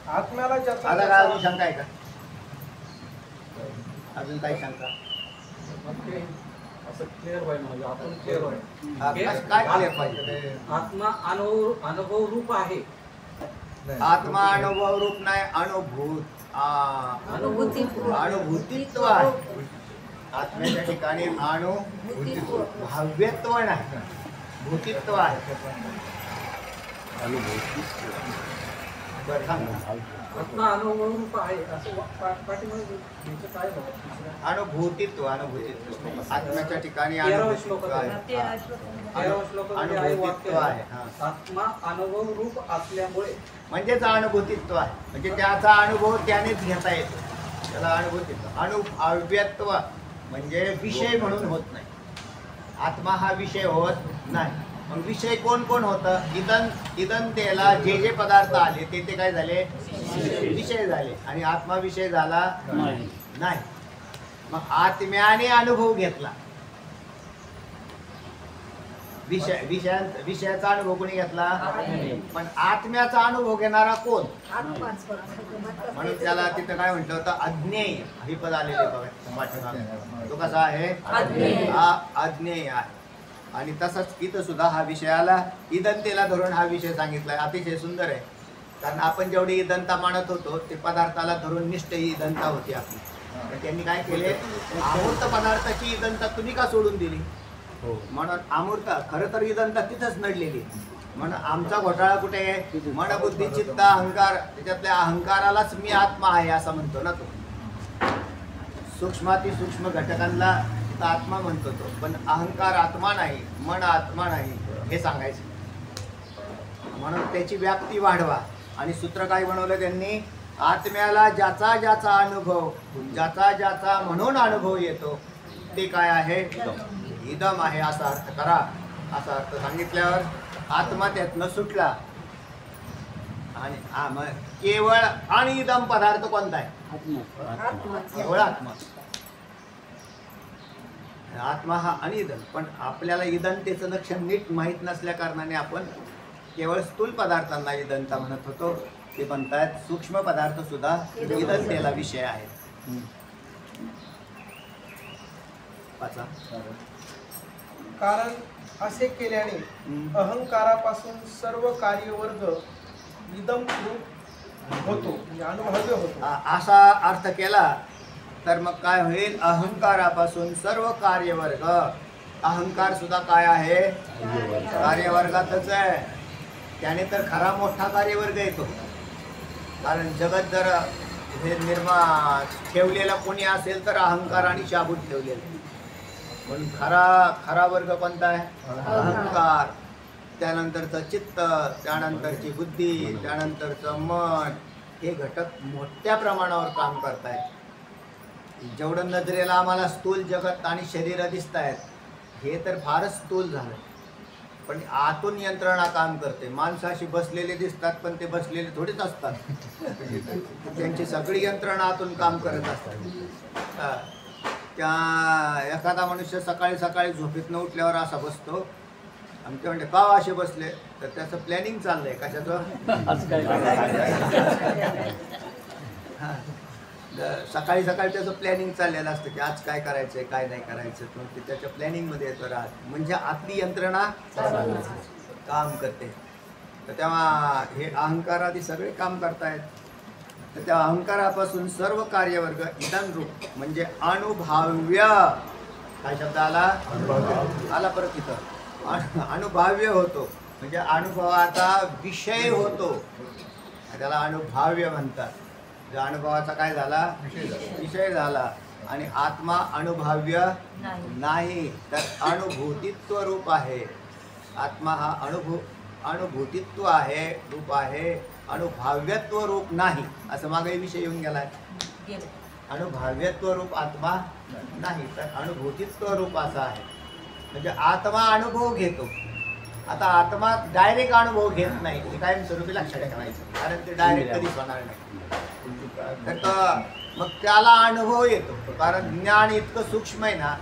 आत्म्याला ज्याचा आता काय अजून शंका आहे का? अजून काही शंका? असं क्लिअर व्हाय म्हणजे आपण क्लिअर व्हाय. काय क्लिअर पाहिजे? आत्मा अनुभव रूप आहे. आत्मा अनुभव रूप नाही, अनुभूतित्व आहे. आत्म्याच्या ठिकाणी भाव्यत्व नाही, भूतित्व आहे. आत्मा अनुभव रूप आहे असं पाठीमागे काय अनुभूतित्व आत्म्याच्या ठिकाणी अनुभूतित्व आहे. आत्मा अनुभव रूप असल्यामुळे म्हणजेच अनुभूतित्व आहे. म्हणजे त्याचा अनुभव त्यानेच घेता येतो. त्याला अनुभूतित्व. अव्यत्व म्हणजे विषय म्हणून होत नाही. आत्मा हा विषय होत नाही. मग विषय कोण कोण होतं? इदंतेला जे पदार्थ आले ते काय झाले? विषय झाले. आणि आत्मा विषय झाला नाही. मग आत्म्याने अनुभव घेतला. विषयाचा अनुभव कोणी घेतला? पण आत्म्याचा अनुभव घेणारा कोण? म्हणून त्याला तिथं काय म्हटलं होतं? अज्ञेय. ही पद आलेले बघा. तो कसा आहे? अज्ञेय आहे. आणि तसंच इथं सुद्धा हा विषय आला. इदंतेला धरून हा विषय सांगितलाय. अतिशय सुंदर आहे. कारण आपण जेवढी इदंता मानत होतो ते पदार्थाला धरून निष्ठ ही इदंता होती आपली. त्यांनी काय केले? अमूर्त पदार्थाची इदंता तुम्ही का सोडून दिली? म्हणून अमूर्त खरं तर इदंता तिथंच नडलेली. म्हणून आमचा घोटाळा कुठे आहे? मन बुद्धी चित्त अहंकार. त्याच्यातल्या अहंकारालाच मी आत्मा आहे असं म्हणतो ना तो. सूक्ष्मातिसूक्ष्म घटकांना आत्मा म्हणतो तो. पण अहंकार आत्मा नाही, मन आत्मा नाही हे सांगायचं. म्हणून त्याची व्याप्ती वाढवा. आणि सूत्र काय बनवलं त्यांनी? आत्म्याला ज्याचा ज्याचा अनुभव, ज्याचा म्हणून अनुभव येतो ते काय आहे? इदम आहे असा अर्थ करा. असा अर्थ सांगितल्यावर आत्मा त्यातनं सुटला आणि मग केवळ आणि इदम पदार्थ कोणता आहे? केवळ आत्मा. आत्मा हा आणि इदम. पण आपल्याला इदंतेचं लक्षण नीट माहीत नसल्या कारणाने आपण केवळ स्थूल पदार्थांना इदंता म्हणत होतो. ते म्हणतात सूक्ष्म पदार्थ सुद्धा इदंतेला विषय आहे. वाचा. कारण असे केल्याने अहंकारापासून सर्व कार्यवर्ग इदम रूप होतो, म्हणजे अनुभव्य होतो. असा अर्थ केला तर मग काय होईल? अहंकारापासून सर्व कार्यवर्ग. अहंकार सुद्धा काय आहे? कार्यवर्गातच आहे. त्याने तर खरा मोठा कार्यवर्ग येतो. कारण जगत जर हे ठेवलेला कोणी असेल तर अहंकार आणि शाबूत ठेवलेला. पण खरा वर्ग कोणता आहे? अहंकार. त्यानंतरचं चित्त, त्यानंतरची बुद्धी, त्यानंतरचं मन, हे घटक मोठ्या प्रमाणावर काम करतायत. जेवढं नजरेला आम्हाला स्थूल जगत आणि शरीर दिसत आहेत, हे तर फारच स्थूल झालं. पण आतून यंत्रणा काम करते. माणसं अशी बसलेले दिसतात, पण ते बसलेले थोडेच असतात. त्यांची सगळी यंत्रणा आतून काम करत असतात. त्या एखादा मनुष्य सकाळी सकाळी झोपेतनं उठल्यावर असा बसतो आणि ते म्हणते का असे बसले? तर त्याचं प्लॅनिंग चाललंय. कशाचं? सकाळी सकाळी त्याचं प्लॅनिंग चाललेलं असतं की आज काय करायचंय, काय नाही करायचं. तर ते त्याच्या प्लॅनिंगमध्ये येतो राहत. म्हणजे आतली यंत्रणा काम करते. तर तेव्हा हे अहंकारादी सगळे काम करतायत. तर त्या अहंकारापासून सर्व कार्यवर्ग इदम रूप म्हणजे अनुभव्य. काय शब्द आला? आला परत इथं. अनुभव्य होतो म्हणजे अनुभवाचा विषय होतो. त्याला अनुभव्य म्हणतात. ज्या अनुभवाचा काय झाला? विषय झाला. आणि आत्मा अनुभव्य नाही, तर अनुभूतित्व रूप आहे. आत्मा हा अनुभूतित्व आहे, रूप आहे. अनुभव्यत्व रूप नाही. असं मागे विषय येऊन गेलाय. अनुभव्यत्व रूप आत्मा नाही, तर अनुभूतित्व रूप असा आहे. म्हणजे आत्मा अनुभव घेतो. आता आत्मा डायरेक्ट अनुभव घेत नाही. हे कायमस्वरूपी लक्षात ठेवायचं. कारण ते डायरेक्ट कधीच होणार नाही. तर मग त्याला अनुभव येतो. कारण ज्ञान इतकं सूक्ष्म आहे ना,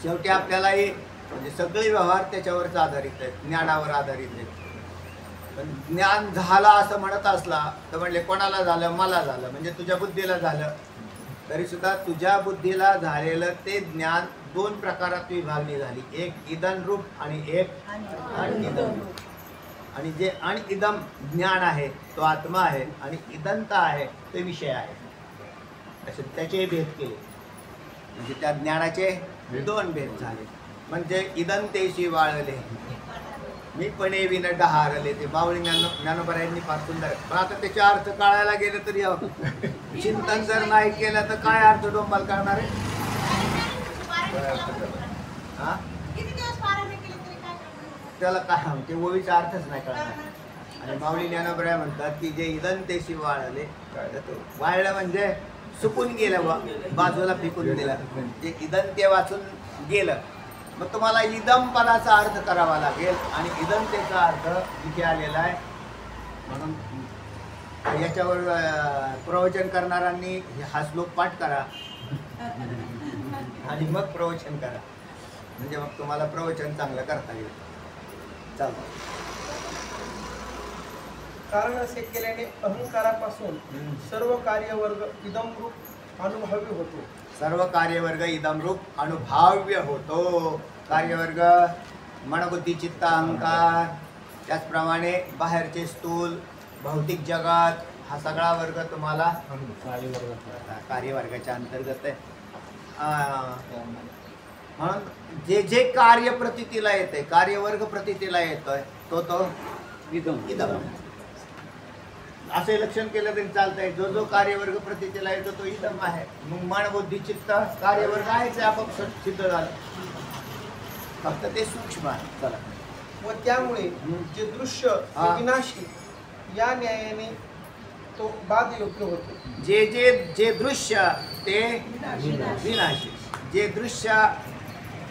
शेवटी आपल्यालाही म्हणजे सगळे व्यवहार त्याच्यावरच आधारित आहेत, ज्ञानावर आधारित आहेत. पण ज्ञान झाला असं म्हणत असला तर म्हणले कोणाला झालं? मला झालं. म्हणजे तुझ्या बुद्धीला झालं. तरी सुद्धा तुझ्या बुद्धीला झालेलं ते ज्ञान दोन प्रकारात विभागणी झाली. एक इदम रूप आणि एक अनिदम रूप. आणि जे अनिदम ज्ञान आहे तो आत्मा आहे आणि इदंता आहे ते विषय आहे. असे त्याचे भेद केले. म्हणजे त्या ज्ञानाचे दोन भेद झाले. म्हणजे इदंतेशी वाळले मी पणे विन डहारले. ते माऊली ज्ञानोबरायांनी फार सुंदर. पण आता त्याचे अर्थ कळायला गेले तरी चिंतन जर नाही केलं तर काय अर्थ डोंबाल करणार आहे? हा, त्याला काय ते ओवीचा अर्थच नाही कळणार. आणि माऊली ज्ञानोबराय म्हणतात की जे इदंतेशी वाळले, वाळलं म्हणजे सुकून गेलं, बाजूला फेकून दिलं. जे इदंते वाचून गेलं. मग तुम्हाला इदम पदाचा अर्थ करावा लागेल. आणि इदंतेचा अर्थ इथे आलेला आहे. म्हणून याच्यावर प्रवचन करणाऱ्यांनी हा श्लोक पाठ करा आणि मग प्रवचन करा. म्हणजे मग तुम्हाला प्रवचन चांगलं करता येईल. चालतं. कारण असे केल्याने अहंकारापासून सर्व कार्यवर्ग इदम रूप अनुभव्य होतो. सर्व कार्यवर्ग इदम रूप अनुभव्य होतो. कार्यवर्ग मनबुद्धी चित्त अहंकार, त्याचप्रमाणे बाहेरचे स्थूल भौतिक जगात, हा सगळा वर्ग तुम्हाला कार्यवर्गाच्या अंतर्गत आहे. म्हणून जे जे कार्य प्रतीतीला येते, कार्यवर्ग प्रतीतीला येतोय तो इदम. असे लक्षण केलं तरी चालतंय. जो जो कार्यवर्ग प्रतीतीला येतो तो इदम आहे. मग मन बुद्धी चित्त कार्यवर्ग आहेच, आपोआप सिद्ध झालं. फक्त ते सूक्ष्म आहे. चला. व त्यामुळे जे दृश्य विनाशी या न्यायाने तो बाद योग्य होतो. जे जे जे दृश्य ते विनाशी. जे दृश्य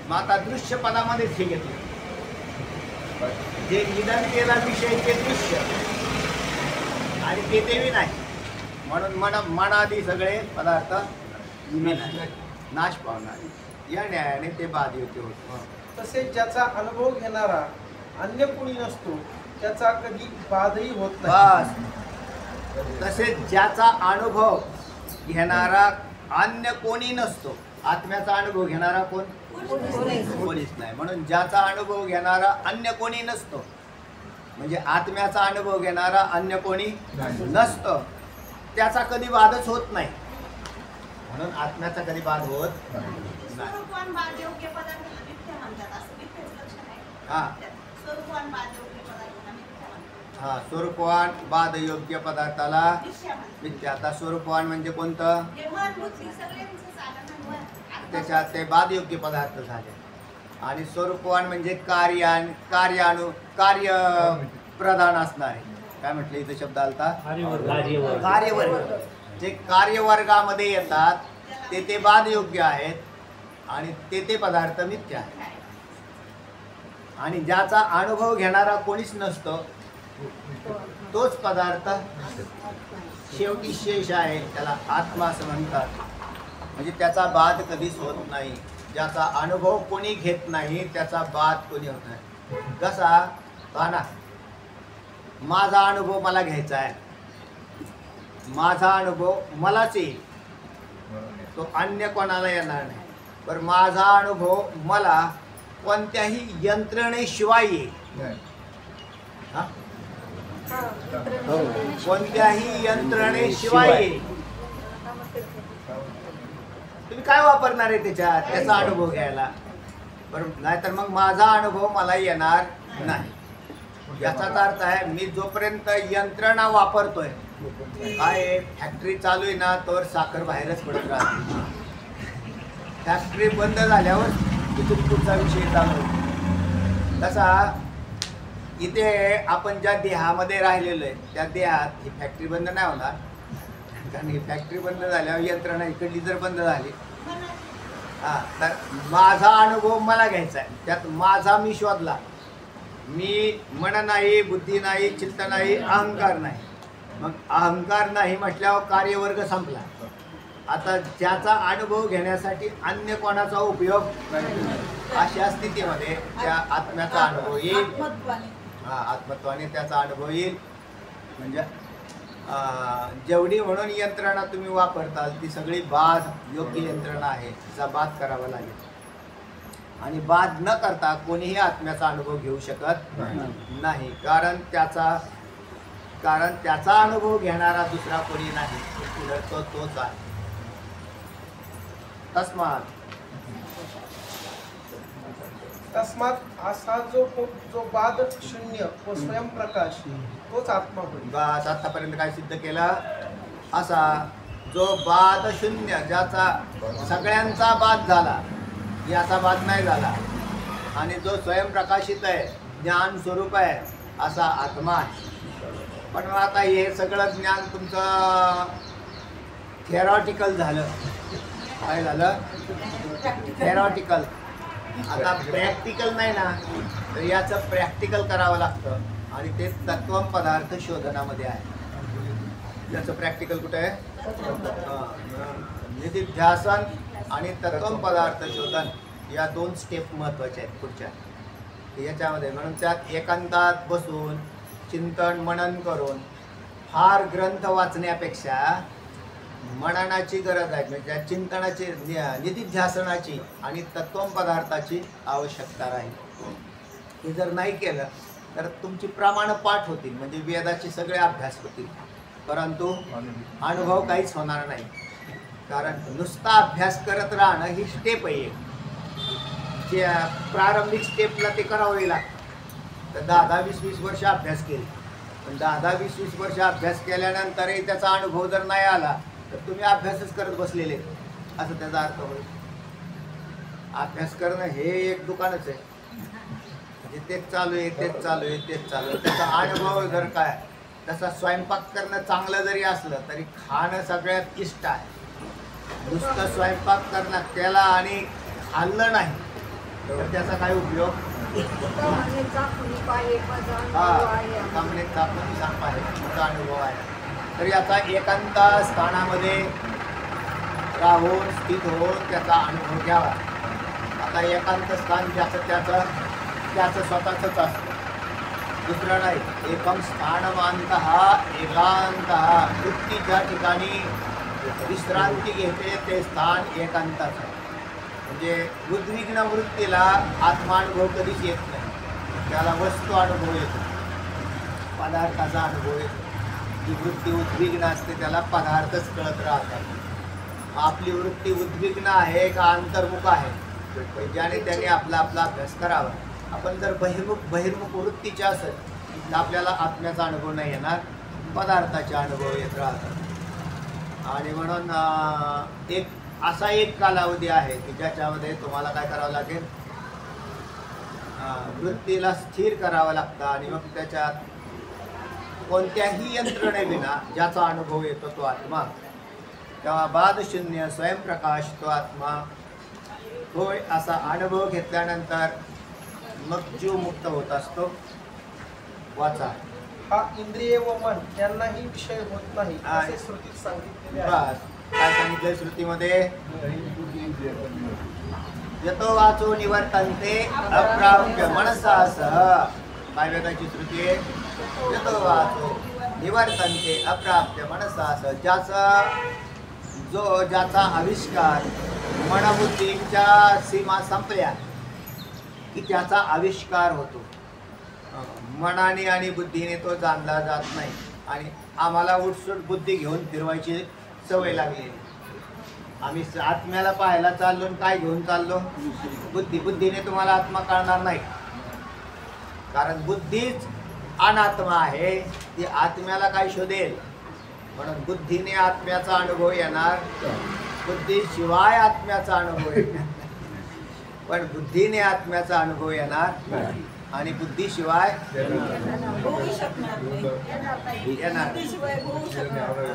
माता दृश्य पदामध्येच हे घेतलं. जे निदान केला विषय ते दृश्य आणि तेही नाही, म्हणून मनादी सगळे पदार्थ नाश पावणार, या न्यायाने ते बाधयोग्य होत. तसेच ज्याचा अनुभव घेणारा अन्य कोणी नसतो त्याचा कधी बाधही होत नाही. बस तसेच ज्याचा अनुभव घेणारा अन्य कोणी नसतो, आत्म्याचा अनुभव घेणारा कोण? कोणीच नाही. म्हणून ज्याचा अनुभव घेणारा अन्य कोणी नसतो, म्हणजे आत्म्याचा अनुभव घेणारा अन्य कोणी नसतो, त्याचा कधी वादच होत नाही. म्हणून आत्म्याचा कधी वाद होत नाही. स्वरूपवान बाधयोग्य पदार्थाला मिथ्या म्हणतात, असं मिथ्याचं लक्षण आहे. हा स्वरूपवान बाधयोग्य पदार्थाला मिथ्या म्हणतात. हा स्वरूपवान बाधयोग्य पदार्थाला मिथ्या म्हणतात. मिथ्या. आता स्वरूपवान म्हणजे कोणतं? हे मन बुद्धी सगळ्यांचं साधन आहे. मन. त्याच्यात ते बाधयोग्य पदार्थ झाले. आणि स्वरूपवान म्हणजे कार्य प्रधान असणारे. काय म्हटलं इथं शब्द आलता? कार्यवर्ग. जे कार्यवर्गामध्ये येतात ते बाधयोग्य आहेत आणि ते पदार्थ मिथ्या आहेत. आणि ज्याचा अनुभव घेणारा कोणीच नसतो तोच पदार्थ शेवटी शेष आहे, त्याला आत्मा असं म्हणतात. म्हणजे त्याचा बाध कधीच होत नाही. ज्याचा अनुभव कोणी घेत नाही त्याचा बाध कोणी होत नाही. कसा? पहा ना, माझा अनुभव मला घ्यायचा आहे, माझा अनुभव मलाच येईल, तो अन्य कोणाला येणार नाही. पण माझा अनुभव मला कोणत्याही यंत्रणेशिवाय येईल. हा? कोणत्याही यंत्रणेशिवाय येईल. तुम्ही काय वापरणार आहे त्याचा अनुभव घ्यायला? बरोबर. नाहीतर मग माझा अनुभव मला येणार नाही. याचाच अर्थ आहे मी जोपर्यंत यंत्रणा वापरतोय, काय फॅक्टरी चालू आहे ना, तर साखर बाहेरच पडत राहते. फॅक्टरी बंद झाल्यावर तिथून पुढचा विषय चालू होतो. तसा इथे आपण ज्या देहामध्ये राहिलेलो आहे त्या देहात ही फॅक्टरी बंद नाही होणार, कारण ही फॅक्टरी बंद झाल्यावर यंत्रणा इकडली जर बंद झाली, तर माझा अनुभव मला घ्यायचा आहे. त्यात माझा मी शोधला. मी मन नाही, बुद्धी नाही, चित्त नाही, अहंकार नाही. मग अहंकार नाही म्हटल्यावर कार्यवर्ग संपला. आता ज्याचा अनुभव घेण्यासाठी अन्य कोणाचा उपयोग नाही, अशा स्थितीमध्ये त्या आत्म्याचा अनुभव येईल. आत्मत्वाने त्याचा अनुभव येईल. म्हणजे जेवढी म्हणून यंत्रणा तुम्ही वापरताल ती सगळी बाध योग्य यंत्रणा आहे, तिचा बाध करावा लागेल. आणि बाध न करता कोणीही आत्म्याचा अनुभव घेऊ शकत नाही, कारण त्याचा अनुभव घेणारा दुसरा कोणी नाही, तोच आहे. तस्मात असा जो बाध शून्य व स्वयंप्रकाश तोच आत्मा होईल. बस आतापर्यंत काय सिद्ध केलं? असा जो बाध शून्य, ज्याचा सगळ्यांचा बाध झाला, याचा बाध नाही झाला, आणि जो स्वयंप्रकाशित आहे, ज्ञान स्वरूप आहे, असा आत्मा आहे. पण आता हे सगळं ज्ञान तुमचं थेरॉटिकल झालं. काय झालं? थेरॉटिकल. आता प्रॅक्टिकल नाही ना, तर याचं प्रॅक्टिकल करावं लागतं, आणि ते तत्वम पदार्थ शोधनामध्ये आहे. याचं प्रॅक्टिकल कुठे आहे? निधिध्यासन आणि तत्वम पदार्थ शोधन या 2 स्टेप महत्त्वाच्या आहेत पुढच्या याच्यामध्ये. म्हणून त्यात एकांतात बसून चिंतन मनन करून फार ग्रंथ वाचण्यापेक्षा मननाची गरज आहे. म्हणजे चिंतनाची, निधिध्यासनाची आणि तत्वम पदार्थाची आवश्यकता राहील. हे जर नाही केलं तर तुमची प्रमाण पाठ होतील, म्हणजे वेदाचे सगळे अभ्यास होतील, परंतु अनुभव काहीच होणार नाही. कारण नुसता अभ्यास करत राहणं ही स्टेप आहे. जे प्रारंभिक स्टेपला ते करावे लागतं. तर 10-20 वर्ष अभ्यास केले, पण 10-20 वर्ष अभ्यास केल्यानंतरही त्याचा अनुभव जर नाही आला तर तुम्ही अभ्यासच करत बसलेले, असं त्याचा अर्थ होईल. अभ्यास करणं हे एक दुकानच आहे, म्हणजे तेच चालू आहे, तेच चालू आहे, तेच चालू आहे. त्याचा अनुभव जर काय, तसा स्वयंपाक करणं चांगलं जरी असलं तरी खाणं सगळ्यात इष्ट आहे. नुसतं स्वयंपाक करणं त्याला आणि खाल्लं नाही तर त्याचा काय उपयोग? हा, कामणे चापून सांग आहे, तुमचा अनुभव आहे. तर याचा एकांत स्थानामध्ये राहून स्थित होऊन त्याचा अनुभव घ्यावा. आता एकांत स्थान ज्याचं त्याचं स्वतःचंच असतं, दुसरं नाही. एकम स्थानमांतः एकांतः, वृत्ती ज्या ठिकाणी विश्रांती घेते ते स्थान एकांताचं. म्हणजे उद्विग्न वृत्तीला आत्मानुभव कधीच येत नाही, त्याला वस्तू अनुभव येतो, पदार्थाचा अनुभव येतो. जी वृत्ती उद्विग्न असते त्याला पदार्थच कळत राहतात. आपली वृत्ती उद्विग्न आहे का अंतर्मुख आहे, ज्याने त्याने आपला अभ्यास करावा. आपण जर बहिर्मुख वृत्तीचे असेल तर आपल्याला आत्म्याचा अनुभव नाही येणार, पदार्थाचे अनुभव येत राहतात. आणि म्हणून असा एक कालावधी आहे की ज्याच्यामध्ये तुम्हाला काय करावं लागेल, वृत्तीला स्थिर करावं लागतं. आणि मग त्याच्यात कोणत्याही यंत्रणेविना ज्याचा अनुभव येतो तो आत्मा, तेव्हा बाधशून्य स्वयंप्रकाश तो आत्मा होय असा अनुभव घेतल्यानंतर मग जीव मुक्त होत असतो. वाचा. हा इंद्रिय व मन यांनाही विषय होत नाही असे श्रुतीत सांगितलेले आहे. बस काय सांगितलंय श्रुतीमध्ये, यतो वाचो निवर्तन्ते अप्राप्य मनसा सह. काय वेदाची श्रुती आहे, यतो वाचो निवर्तन्ते अप्राप्य मनसा सह. ज्याचा आविष्कार मनबुद्धीच्या सीमा संपल्या की त्याचा आविष्कार होतो. मनाने आणि बुद्धीने तो जाणला जात नाही. आणि आम्हाला उठसूट बुद्धी घेऊन फिरवायची सवय लागली. आम्ही आत्म्याला पाहायला चाललो, काय घेऊन चाललो, बुद्धीने तुम्हाला आत्मा कळणार नाही, कारण बुद्धीच अनात्मा आहे. ती आत्म्याला काय शोधेल. म्हणून बुद्धीने आत्म्याचा अनुभव येणार, बुद्धीशिवाय आत्म्याचा अनुभव येणार. पण बुद्धीने आत्म्याचा अनुभव येणार आणि बुद्धीशिवाय होऊ शकणार नाही. येणार. बुद्धीशिवाय होऊ शकणार नाही.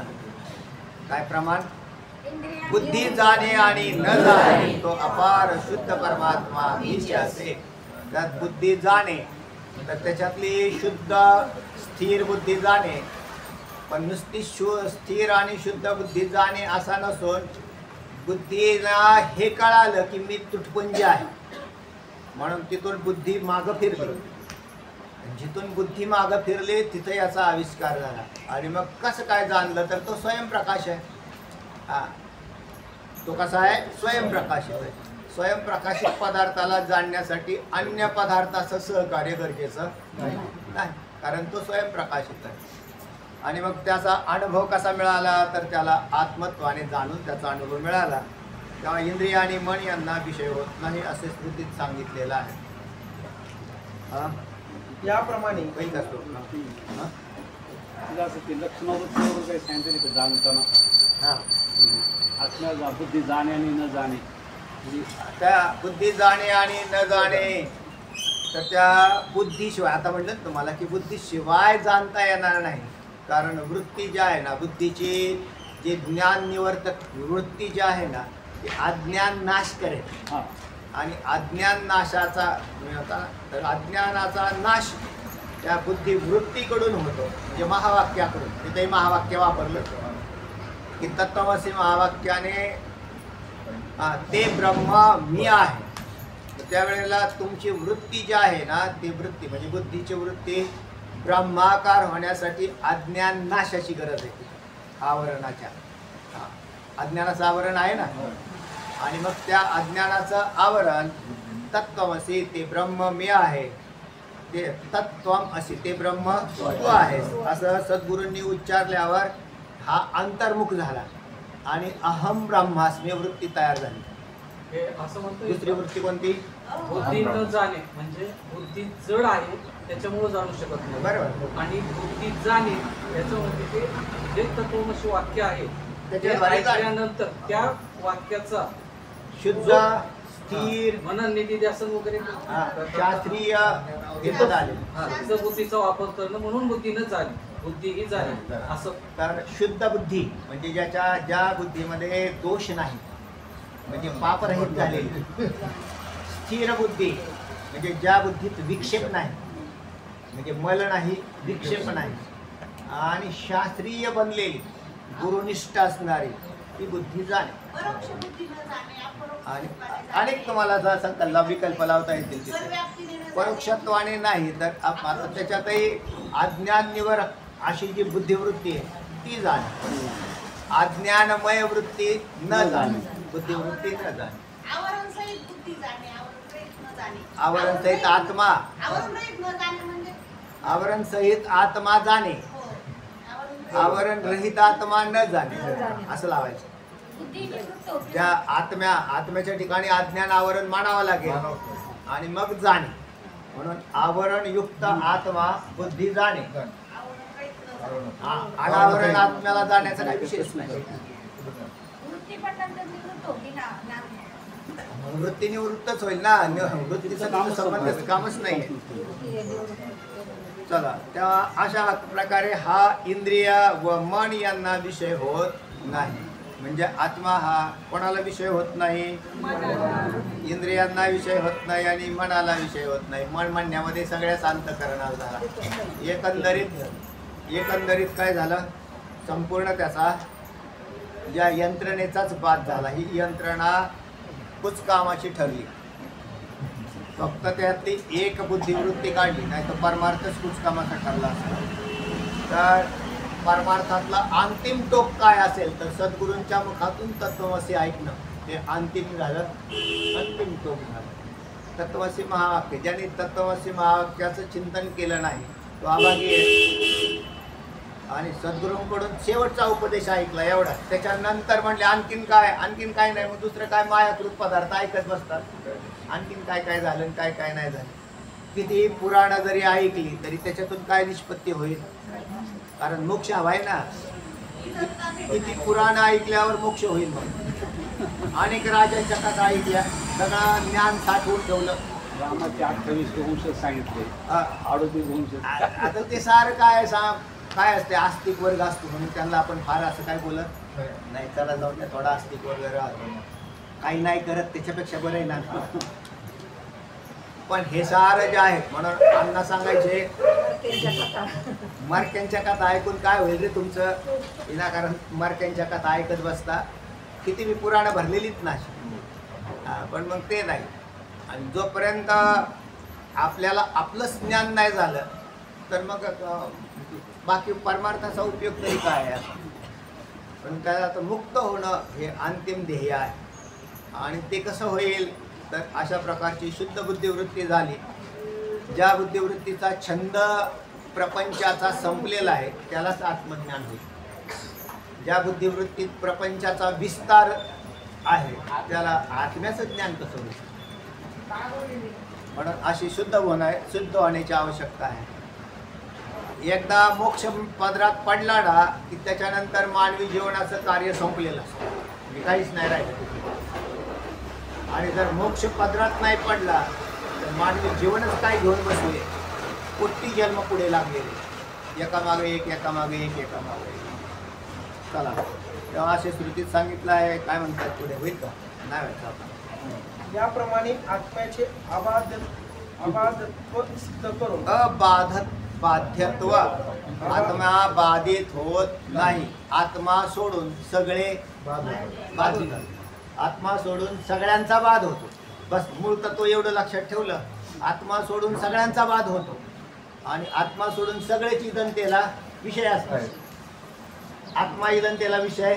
काय प्रमाण, बुद्धी जाणे आणि न जाणे तो अपार शुद्ध परमात्मा मीच असे. त्यात बुद्धी जाणे तर त्याच्यातली शुद्ध स्थिर बुद्धी जाणे. पण नुसती स्थिर आणि शुद्ध बुद्धी जाणे असा नसून बुद्धीला हे कळालं की मी तुटपुंज आहे, म्हणून तिथून बुद्धी मागं फिरली. जिथून बुद्धी मागं फिरली तिथे याचा आविष्कार झाला. आणि मग कसं काय जाणलं तर तो स्वयंप्रकाश आहे. तो कसा आहे, स्वयंप्रकाशित आहे. स्वयंप्रकाशित पदार्थाला जाणण्यासाठी अन्य पदार्थाचं सहकार्य गरजेचं नाही, कारण तो स्वयंप्रकाशित आहे. आणि मग त्याचा अनुभव कसा मिळाला तर त्याला आत्मत्वाने जाणून त्याचा अनुभव मिळाला. तेव्हा इंद्रिय आणि मन यांना विषय होत नाही असे स्मृतीत सांगितलेलं आहे. याप्रमाणे पहिला श्लोक. लक्षणावृत्तीवर काही सांगितलं जाणताना हां, आत्म्या बुद्धी जाणे आणि न जाणे. त्या बुद्धी जाणे आणि न जाणे तर त्या बुद्धीशिवाय, आता म्हटलं ना तुम्हाला की बुद्धीशिवाय जाणता येणार नाही. कारण वृत्ती जी आहे ना, बुद्धीची जे ज्ञान निवर्तक वृत्ती जी आहे ना, ती अज्ञान नाश करेल. आणि अज्ञान नाशाचा तर अज्ञानाचा नाश त्या बुद्धी वृत्तीकडून होतो, म्हणजे महावाक्याकडून. तिथेही महावाक्य वापरलं की तत्त्वमसी महावाक्याने ते ब्रह्म मी आहे. त्यावेळेला तुमची वृत्ती जी आहे ना, ती वृत्ती म्हणजे बुद्धीची वृत्ती ब्रह्माकार होण्यासाठी अज्ञान नाशाची गरज आहे. आवरणाच्या अज्ञानाचं आवरण आहे ना, आणि मग त्या अज्ञानाचं आवरण तत्त्वमसी ते ब्रह्म मी आहे, ते तत्त्वम असी ते ब्रह्म तू आहेस असं सद्गुरूंनी उच्चारल्यावर हा अंतर्मुख झाला आणि अहम ब्रह्मास्मी वृत्ती तयार झाली. हे असं म्हणतो दुसरी वृत्ती कोणती, बुद्धी न जाणे, म्हणजे बुद्धी जड आहे त्याच्यामुळे जाणू शकत नाही. बरोबर. आणि बुद्धी जाणे याचं म्हणजे ते जे तत्वमसी वाक्य आहे ते त्याच्याद्वारे जाणे. ऐकल्यानंतर त्या वाक्याचा शुद्ध स्थिर मनन निधिध्यासन वगैरे शास्त्रीय घेत आले. तिचा बुद्धीचा वापर करणं, म्हणून बुद्धी न जाणे, बुद्धी ही जाणे असं. तर शुद्ध बुद्धी म्हणजे ज्या बुद्धीमध्ये दोष नाही, म्हणजे पापरहित झालेली. स्थिर बुद्धी म्हणजे ज्या बुद्धीत विक्षेप नाही, म्हणजे मल नाही, विक्षेप नाही. आणि शास्त्रीय बनलेली गुरुनिष्ठ असणारी ती बुद्धी जाणे. आणि अनेक तुम्हाला जर संकल्प विकल्प लावता येतील तिथे. परोक्षत्वाने नाही तर आता त्याच्यातही अज्ञाननिवर अशी जी बुद्धिवृत्ती आहे ती जाणे. अज्ञानमय वृत्ती न जाणे, बुद्धिवृत्ती न जाणे. आवरण सहित आत्मा, आवरण सहित आत्मा जाणे, आवरण रहित आत्मा न जाणे असं लावायचं. ज्या आत्म्याच्या ठिकाणी अज्ञान आवरण मानावं लागेल आणि मग जाणे. म्हणून आवरण युक्त आत्मा बुद्धी जाणे. अनावरण आत्म्याला जाण्याचा काही विशेष नाही. वृत्ती निवृत्तच होईल ना, वृत्तीचा संबंध कामच नाही. चला, तेव्हा अशा प्रकारे हा इंद्रिय व मन यांना विषय होत नाही. म्हणजे आत्मा हा कोणाला विषय होत नाही, इंद्रियांना विषय होत नाही आणि मनाला विषय होत नाही. मन म्हणण्यामध्ये सगळ्याच अंतःकरणाला झाला. एकंदरीत काय झालं, संपूर्ण त्याचा या यंत्रणेचाच बाद झाला. ही यंत्रणा कुचकामाची ठरली. फक्त त्यातली एक बुद्धिवृत्ती काढली, नाही तर परमार्थच कुचकामाचा ठरला असता. तर परमार्थातला अंतिम टोक काय असेल तर सद्गुरूंच्या मुखातून तत्वमसी ऐकणं हे अंतिम झालं, अंतिम टोक झालं. तत्वमसी महावाक्य, ज्यांनी तत्वमसी महावाक्याचं चिंतन केलं नाही तो अभागी आहे. आणि सद्गुरूंकडून शेवटचा उपदेश ऐकला एवढा. त्याच्यानंतर म्हणले आणखीन काय नाही. मग दुसरं काय मायाकृत पदार्थ ऐकत बसतात. आणखीन काय झालं आणि काय नाही झालं. किती पुराणं जरी ऐकली तरी त्याच्यातून काय निष्पत्ती होईल, कारण मोक्ष हवाय ना. किती पुराण ऐकल्यावर मोक्ष होईल. मग अनेक राजांच्या कथा ऐकल्या, सगळं ज्ञान साठवून ठेवलं. रामाचे 28 वंश सांगितले, 38 वंश. आता ते सारं काय असते, आस्तिक वर्ग असतो म्हणून त्यांना आपण फार असं काय बोलत नाही. चला जाऊन त्या थोडा आस्तिक वर्ग राहतो, काही नाही करत त्याच्यापेक्षा बरं आहे ना. पण हे सारं जे आहे म्हणून अण्णा सांगायचे मार्क्यांच्या कथा ऐकून काय होईल रे तुमचं, विनाकारण मार्क्यांच्या कथा ऐकत बसता. किती मी पुराणं भरलेलीच नाही. पण मग ते नाही. आणि जोपर्यंत आपल्याला आपलंच ज्ञान नाही झालं तर मग बाकी परमार्थाचा उपयोग तरी काय आहे. पण त्याला आता मुक्त होणं हे अंतिम ध्येय आहे. आणि ते कसं होईल तर अशा प्रकारची शुद्ध बुद्धिवृत्ती झाली. ज्या बुद्धिवृत्तीचा छंद प्रपंचाचा संपलेला आहे त्यालाच आत्मज्ञान होईल. ज्या बुद्धिवृत्तीत प्रपंचाचा विस्तार आहे त्याला आत्म्याचं ज्ञान कसं होईल. म्हणून अशी शुद्ध होण्याची आवश्यकता आहे. एकदा मोक्ष पदरात पडला ना की त्याच्यानंतर मानवी जीवनाचं कार्य संपलेलं असतं, काहीच नाही राहिलं. आणि जर मोक्ष पदरात नाही पडला तर मानवी जीवनच काय घेऊन बसले. कोटी जन्म पुढे लागलेले, एकामागे एक. चला, तेव्हा असे श्रुतीत सांगितलं आहे. काय म्हणतात पुढे, होईल का नाही व्हायचं. याप्रमाणे आत्म्याचे अबाधत्व सिद्ध करून बाध्यत्व, आत्मा बाधित होत नाही. आत्मा सोडून सगळे बाधित. आत्मा सोडून सगळ्यांचा बाध होतो. बस मूळ तत्व एवढं लक्षात ठेवलं. आत्मा सोडून सगळ्यांचा बाध होतो आणि आत्मा सोडून सगळेच इदंतेला विषय असतात. आत्मा इदंतेला विषय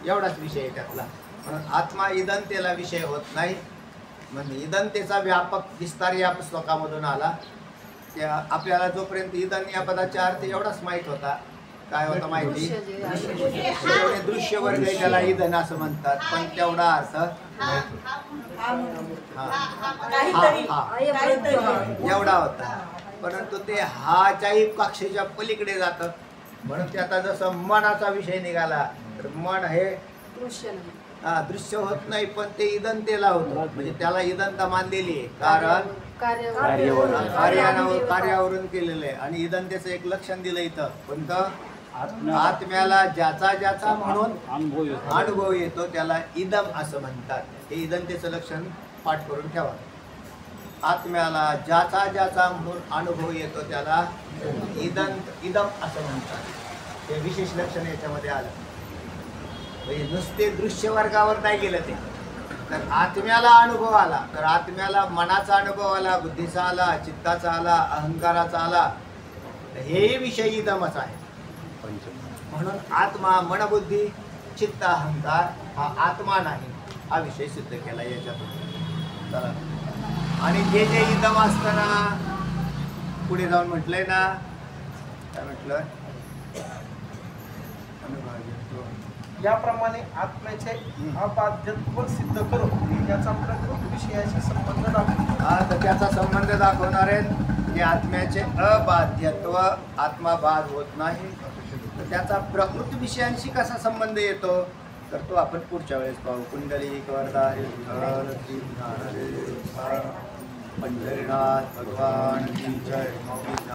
एवढाच विषय आहे त्यातला. म्हणून आत्मा इदंतेला विषय होत नाही. म्हणजे इदंतेचा व्यापक विस्तार या श्लोकामधून आला. त्या आपल्याला जोपर्यंत इदन या पदाचा अर्थ एवढाच माहीत होता. काय होतं माहिती, दृश्य वर्ग त्याला इदन असं म्हणतात. पण तेवढा अर्थ एवढा होता. परंतु ते हाच्याही कक्षेच्या पलीकडे जातं. म्हणून ते आता जसं मनाचा विषय निघाला तर मन हे दृश्य होत नाही पण ते इदंतेला होतं. म्हणजे त्याला इदंता मानलेली आहे, कारण कार्यावरून केलेलं आहे. आणि इदंतेचं एक लक्षण दिलं इथं, कोणतं, आत्म्याला ज्याचा म्हणून अनुभव येतो त्याला इदम असं म्हणतात. हे इदंतेचं लक्षण पाठ करून ठेवा. आत्म्याला ज्याचा ज्याचा म्हणून अनुभव येतो त्याला इदम असं म्हणतात. हे विशेष लक्षण याच्यामध्ये आलं. म्हणजे नुसते दृश्य वर्गावर नाही गेलं ते, तर आत्म्याला अनुभव आला, तर आत्म्याला मनाचा अनुभव आला, बुद्धीचा आला, चित्ताचा आला, अहंकाराचा आला, हे विषय इदमच आहे. म्हणून आत्मा, मनबुद्धी, चित्त, अहंकार हा आत्मा नाही, हा विषय सिद्ध केला याच्यातून. चला, आणि जे जे इदम असताना पुढे जाऊन म्हटलंय ना, काय म्हटलं, याप्रमाणे आत्म्याचे अबाध्यत्व सिद्ध करून त्याचा प्रकृत विषयाशी संबंध दाखवतो. हा, तर त्याचा संबंध दाखवणार आहेत की आत्म्याचे अबाध्यत्व, आत्मा बाद होत नाही, तर त्याचा प्रकृत विषयांशी कसा संबंध येतो, तर तो आपण पुढच्या वेळेस पाहू. कुंडली वरदारी पंढरीनाथ भगवान की जय.